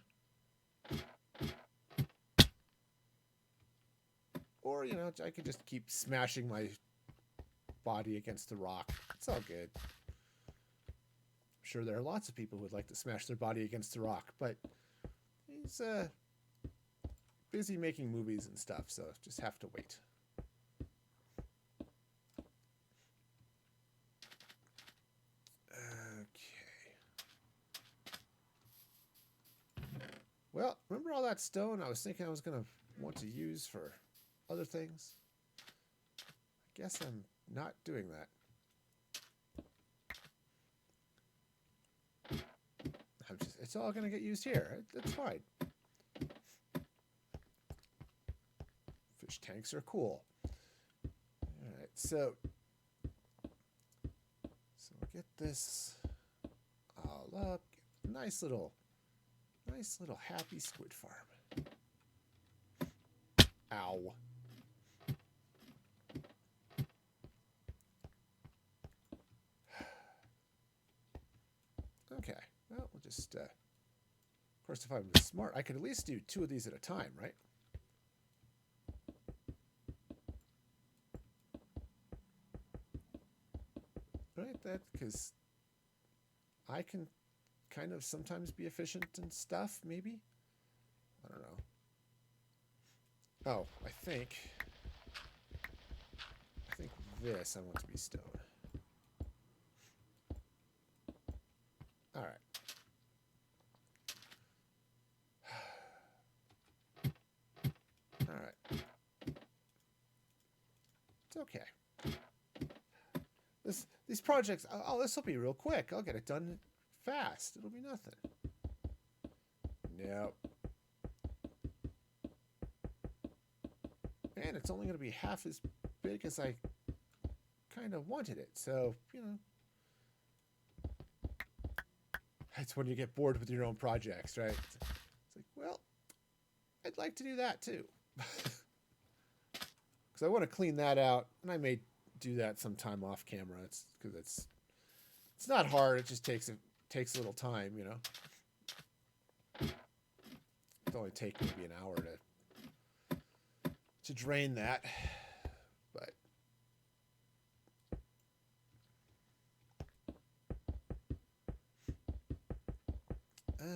Or, you know, I could just keep smashing my body against the rock. It's all good. I'm sure there are lots of people who would like to smash their body against the rock, but he's busy making movies and stuff, so just have to wait. Well, remember all that stone I was thinking I was going to want to use for other things? I guess I'm not doing that. It's all going to get used here. It's fine. Fish tanks are cool. All right, so we'll get this all up. Nice little happy squid farm. Ow. Okay, well, we'll just, of course, if I'm smart, I could at least do 2 of these at a time, right? Right, that, because I can kind of sometimes be efficient and stuff, maybe? I don't know. Oh, I think this I want to be stone. All right. All right. It's okay. These projects, oh, this will be real quick. I'll get it done fast. It'll be nothing. Nope. And it's only going to be half as big as I kind of wanted it. So, you know, that's when you get bored with your own projects, right? It's like, well, I'd like to do that too. Because I want to clean that out, and I may do that sometime off camera. It's because it's not hard. It just takes a little time, you know. It'll only take maybe an hour to drain that, but all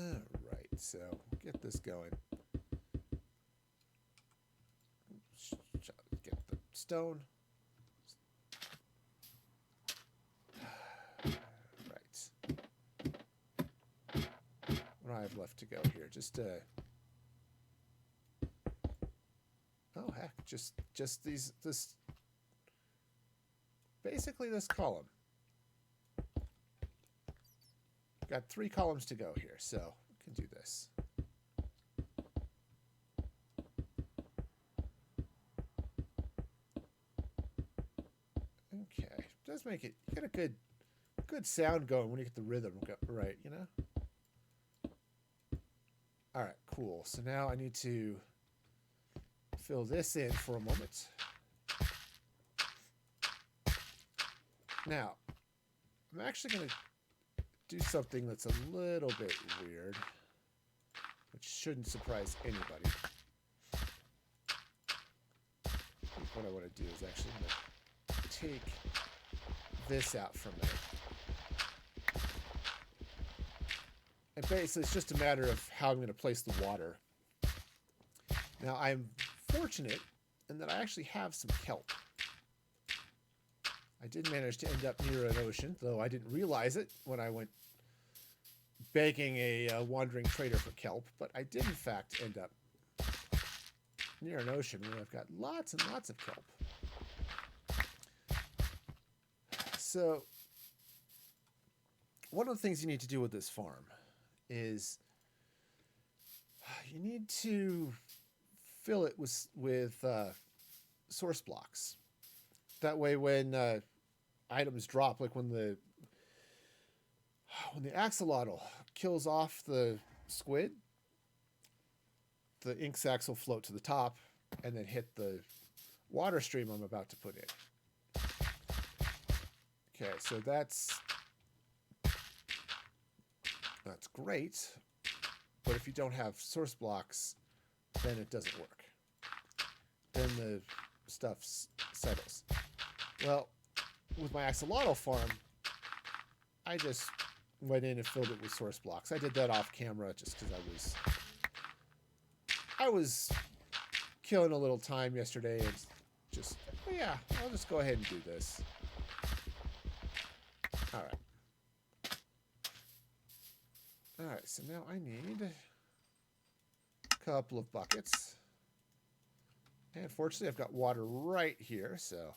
right. So get this going. Get the stone. Right. 5 left to go here. Just oh heck, just this basically this column. Got 3 columns to go here, so we can do this. Okay, does make it, you get a good sound going when you get the rhythm right, you know? All right, cool. So now I need to fill this in for a moment. Now, I'm actually going to do something that's a little bit weird, which shouldn't surprise anybody. I think what I want to do is actually going to take this out from there. And basically, it's just a matter of how I'm going to place the water. Now, I'm fortunate in that I actually have some kelp. I did manage to end up near an ocean, though I didn't realize it when I went begging a wandering trader for kelp. But I did, in fact, end up near an ocean where I've got lots and lots of kelp. So, one of the things you need to do with this farm is you need to fill it with source blocks. That way, when items drop, like when the axolotl kills off the squid, the ink sacs will float to the top and then hit the water stream I'm about to put in. Okay, so that's great, but if you don't have source blocks, then it doesn't work. Then the stuff settles. Well, with my Axolotl Farm, I just went in and filled it with source blocks. I did that off camera just because I was killing a little time yesterday and just, well, yeah, I'll just go ahead and do this. All right. All right, so now I need a couple of buckets. And fortunately, I've got water right here, so.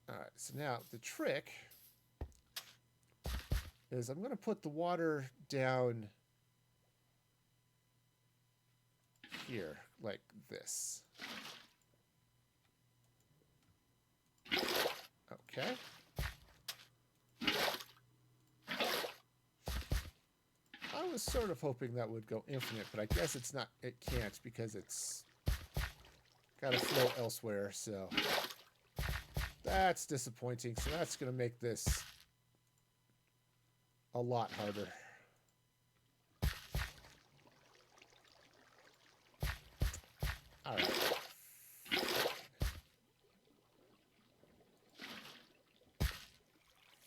All right, so now the trick is I'm going to put the water down here, like this. Okay. I was sort of hoping that would go infinite, but I guess it's not. It can't because it's got to flow elsewhere. So that's disappointing. So that's going to make this a lot harder. All right.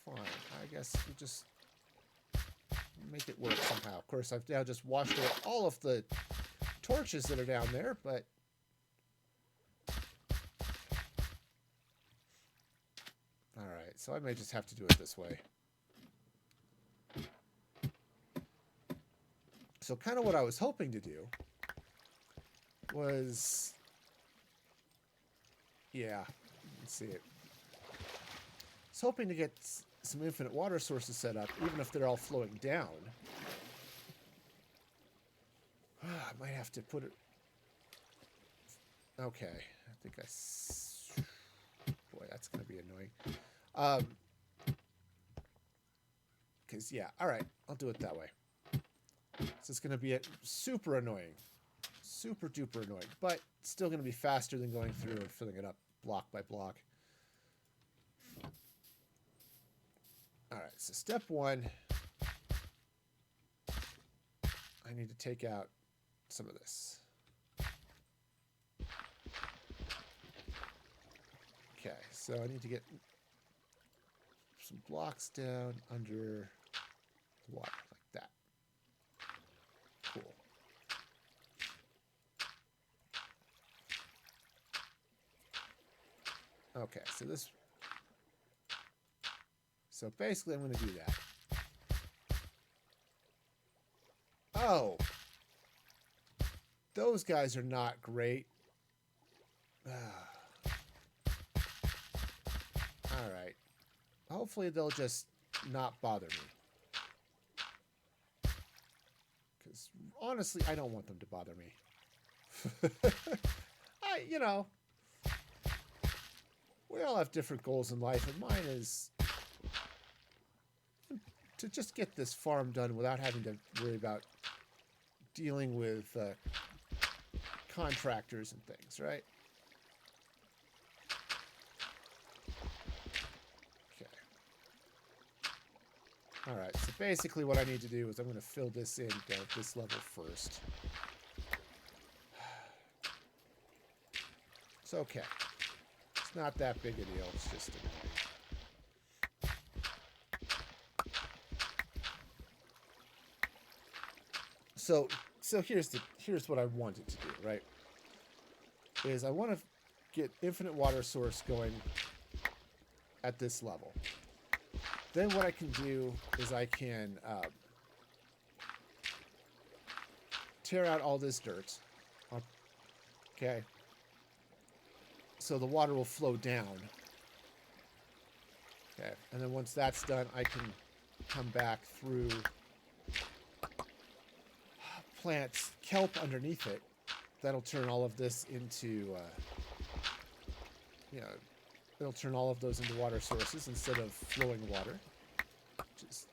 Fine. I guess we'll just make it work somehow. Of course, I've now just washed away all of the torches that are down there, but all right, so I may just have to do it this way. So kind of what I was hoping to do was, yeah, let's see it. I was hoping to get some infinite water sources set up, even if they're all flowing down. I might have to put it. Okay, I think boy, that's going to be annoying. Because, yeah, all right, I'll do it that way. So it's going to be super annoying. Super duper annoying. But still going to be faster than going through and filling it up block by block. All right, so step one, I need to take out some of this. Okay, so I need to get some blocks down under the water, like that. Cool. Okay, so basically I'm going to do that. go. Those guys are not great. Alright. Hopefully they'll just not bother me. Because honestly, I don't want them to bother me. You know, we all have different goals in life, and mine is to just get this farm done without having to worry about dealing with contractors and things, right? Okay. All right, so basically what I need to do is I'm going to fill this in down at this level first. It's okay. It's not that big a deal. It's just annoying. So here's what I wanted to do, right? Is I want to get infinite water source going at this level. Then what I can do is I can tear out all this dirt. Okay. So the water will flow down. Okay. And then once that's done, I can come back through, plant kelp underneath it. That'll turn all of this into, it'll turn all of those into water sources instead of flowing water, which is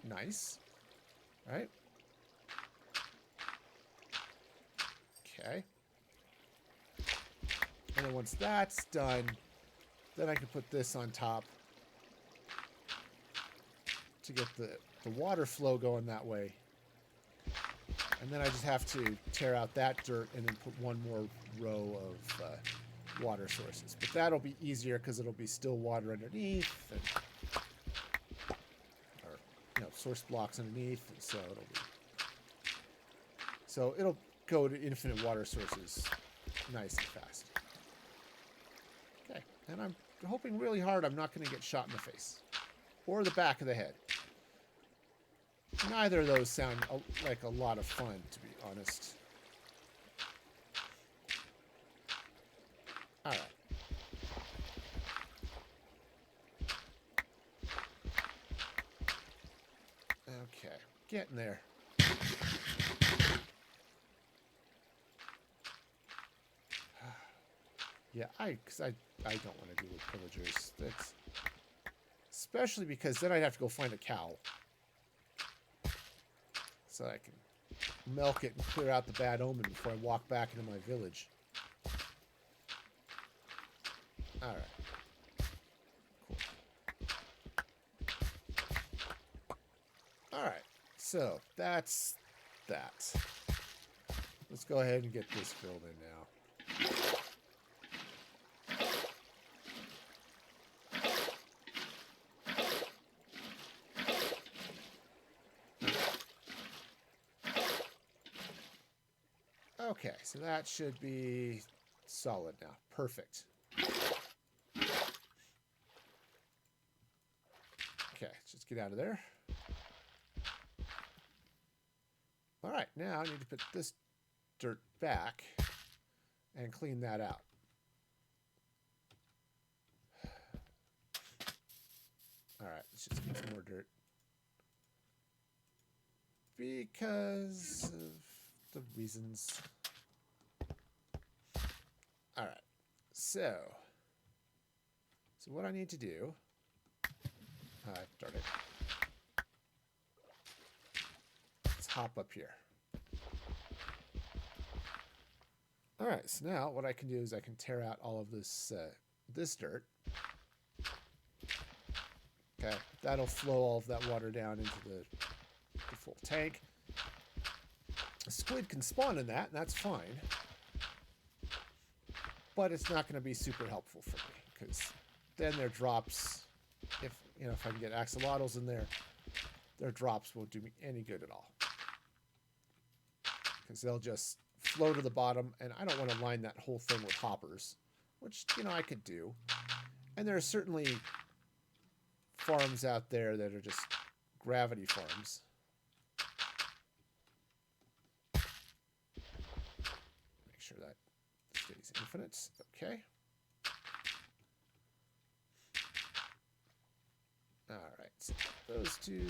nice, right? Okay. And then once that's done, then I can put this on top to get the water flow going that way. And then I just have to tear out that dirt and then put one more row of water sources. But that'll be easier because it'll be still water underneath, and, or source blocks underneath, and so it'll go to infinite water sources nice and fast. Okay, and I'm hoping really hard I'm not going to get shot in the face or the back of the head. Neither of those sound like a lot of fun, to be honest. All right. Okay, getting there. Yeah, because I don't want to deal with pillagers. That's especially because then I'd have to go find a cow. So I can milk it and clear out the bad omen before I walk back into my village. Alright. Cool. Alright. So, that's that. Let's go ahead and get this filled in now. Okay, so that should be solid now. Perfect. Okay, let's just get out of there. All right, now I need to put this dirt back and clean that out. All right, let's just get some more dirt. Because of the reasons. All right, so what I need to do, darn it. Let's hop up here. All right, so now what I can do is I can tear out all of this this dirt. Okay, that'll flow all of that water down into the full tank. A squid can spawn in that, and that's fine. But it's not going to be super helpful for me, because then their drops, if I can get axolotls in there, their drops won't do me any good at all. Because they'll just flow to the bottom, and I don't want to line that whole thing with hoppers, which, I could do. And there are certainly farms out there that are just gravity farms. infinite. Okay. All right. So those two.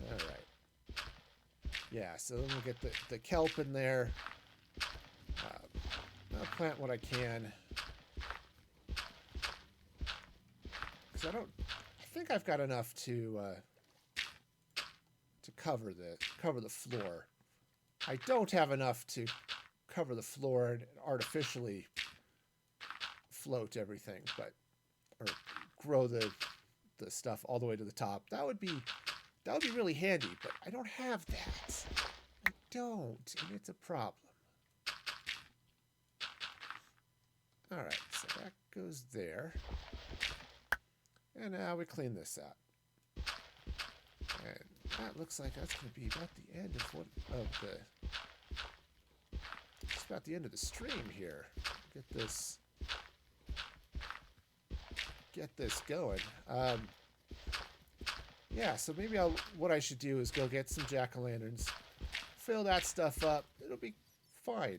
All right. Yeah. So then we'll get the kelp in there. I'll plant what I can. Because I think I've got enough to cover the floor. I don't have enough to cover the floor and artificially float everything, or grow the stuff all the way to the top. That would be really handy, but I don't have that. I don't, and it's a problem. All right, so that goes there. And now we clean this out. And that looks like that's going to be about the end just about the end of the stream here. Get this going. Yeah, so maybe what I should do is go get some jack-o'-lanterns, fill that stuff up. It'll be fine.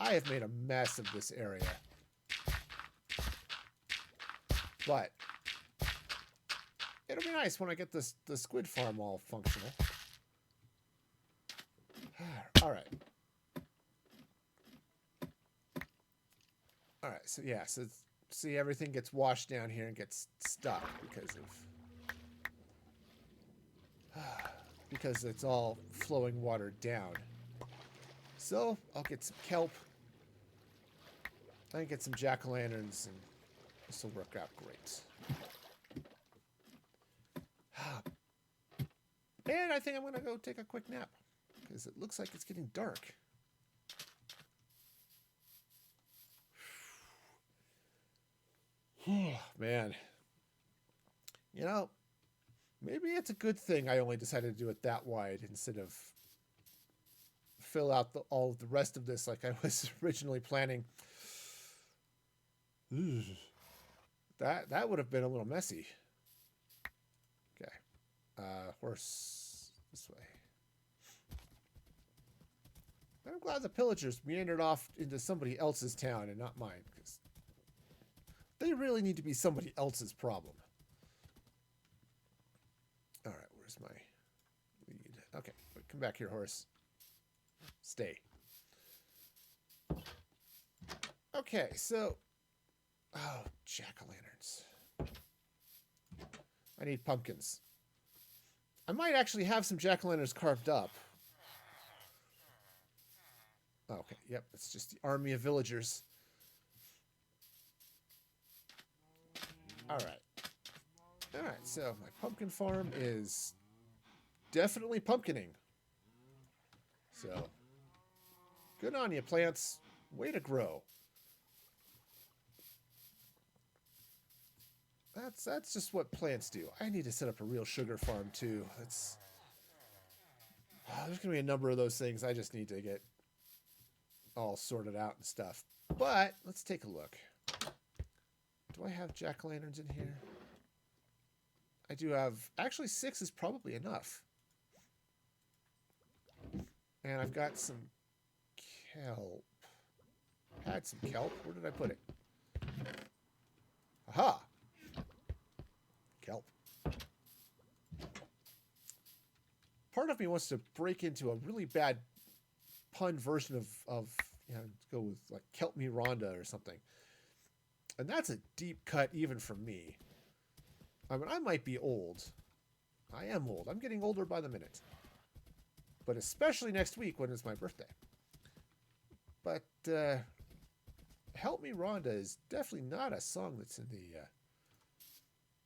I have made a mess of this area. But it'll be nice when I get the squid farm all functional. All right. All right, so yeah, so see, everything gets washed down here and gets stuck because it's all flowing water down. So I'll get some kelp. I can get some jack-o'-lanterns, and this will work out great. And I think I'm going to go take a quick nap, because it looks like it's getting dark. Man. You know, maybe it's a good thing I only decided to do it that wide instead of fill out all of the rest of this like I was originally planning. That would have been a little messy. Okay. Horse this way. I'm glad the pillagers meandered off into somebody else's town and not mine, because they really need to be somebody else's problem. All right, where's my lead? Okay, come back here, horse. Stay. Okay, so... Oh, jack-o'-lanterns. I need pumpkins. I might actually have some jack-o'-lanterns carved up. Okay, yep, it's just the army of villagers. Alright. Alright, so my pumpkin farm is definitely pumpkining. So, good on you, plants. Way to grow. That's just what plants do. I need to set up a real sugar farm, too. There's going to be a number of those things I just need to get all sorted out and stuff. But, let's take a look. Do I have jack-o'-lanterns in here? I do have... Actually, 6 is probably enough. And I've got some kelp. Had some kelp. Where did I put it? Aha! Kelp. Part of me wants to break into a really bad pun version of you know, go with like Kelp Me Rhonda or something. And that's a deep cut even from me. I mean, I might be old. I am old. I'm getting older by the minute. But especially next week when it's my birthday. But Help Me Rhonda is definitely not a song that's in the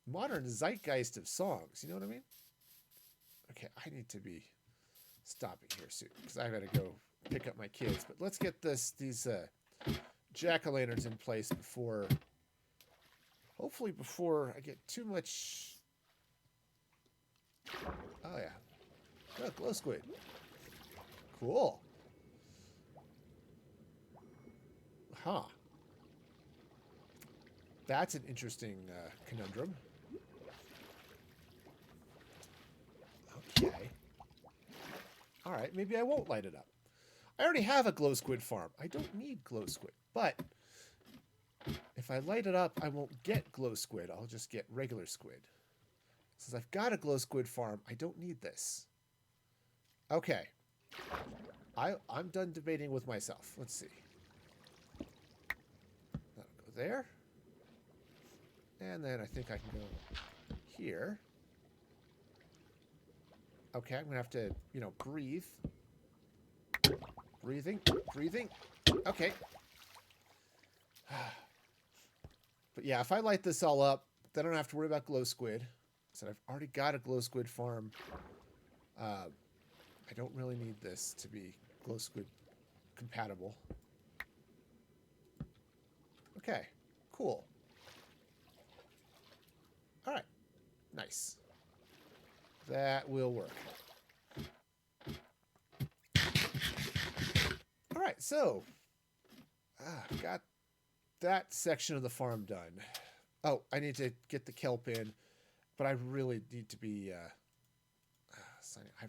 modern zeitgeist of songs. You know what I mean? Okay, I need to be stopping here soon because I got to go pick up my kids. But let's get these jack-o'-lanterns in place before... Hopefully before I get too much... Oh, yeah. Oh, glow squid. Cool. Huh. That's an interesting conundrum. Okay. All right, maybe I won't light it up. I already have a glow squid farm. I don't need glow squid, but if I light it up, I won't get glow squid. I'll just get regular squid. Since I've got a glow squid farm, I don't need this. Okay. I'm done debating with myself. Let's see. That'll go there. And then I think I can go here. Okay, I'm going to have to, you know, breathe. Breathing. Okay. But yeah, if I light this all up, then I don't have to worry about glow squid. So I've already got a glow squid farm. I don't really need this to be glow squid compatible. Okay, cool. All right, nice. That will work. All right, so got that section of the farm done. Oh, I need to get the kelp in, but I really need to be signing. I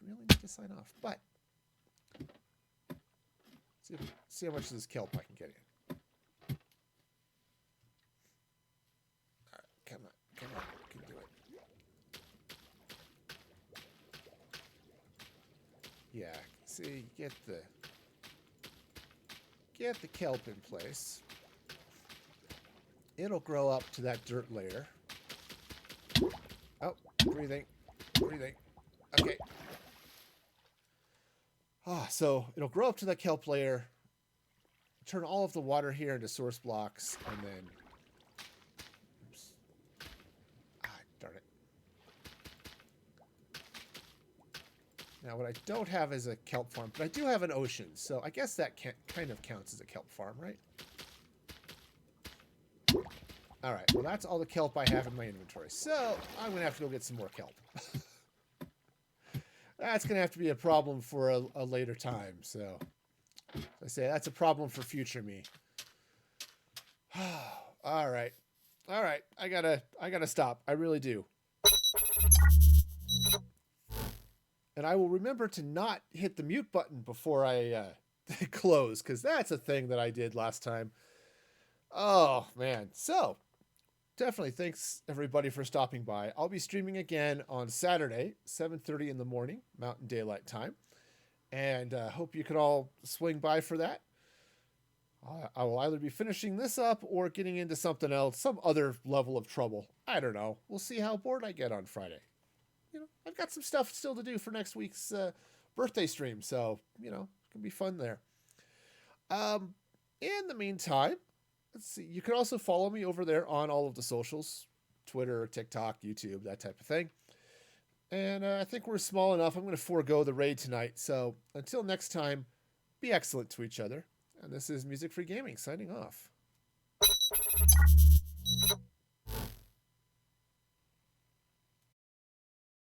really need to sign off, but see how much of this kelp I can get in. All right, come on, you can do it. Yeah, see, get the kelp in place. It'll grow up to that dirt layer. Oh, breathing. Okay. So it'll grow up to that kelp layer, turn all of the water here into source blocks, and then... Oops. Darn it. Now, what I don't have is a kelp farm, but I do have an ocean, so I guess that kind of counts as a kelp farm, right? All right, well, that's all the kelp I have in my inventory, so I'm going to have to go get some more kelp. That's going to have to be a problem for a later time, so I say that's a problem for future me. All right, I gotta stop. I really do. And I will remember to not hit the mute button before I close, because that's a thing that I did last time. Oh, man. So, definitely thanks, everybody, for stopping by. I'll be streaming again on Saturday, 7:30 in the morning, Mountain Daylight Time. And hope you could all swing by for that. I will either be finishing this up or getting into something else, some other level of trouble. I don't know. We'll see how bored I get on Friday. You know, I've got some stuff still to do for next week's birthday stream, so, you know, it can be fun there. In the meantime, let's see. You can also follow me over there on all of the socials, Twitter, TikTok, YouTube, that type of thing. And I think we're small enough. I'm going to forego the raid tonight. So until next time, be excellent to each other. And this is Music Free Gaming signing off.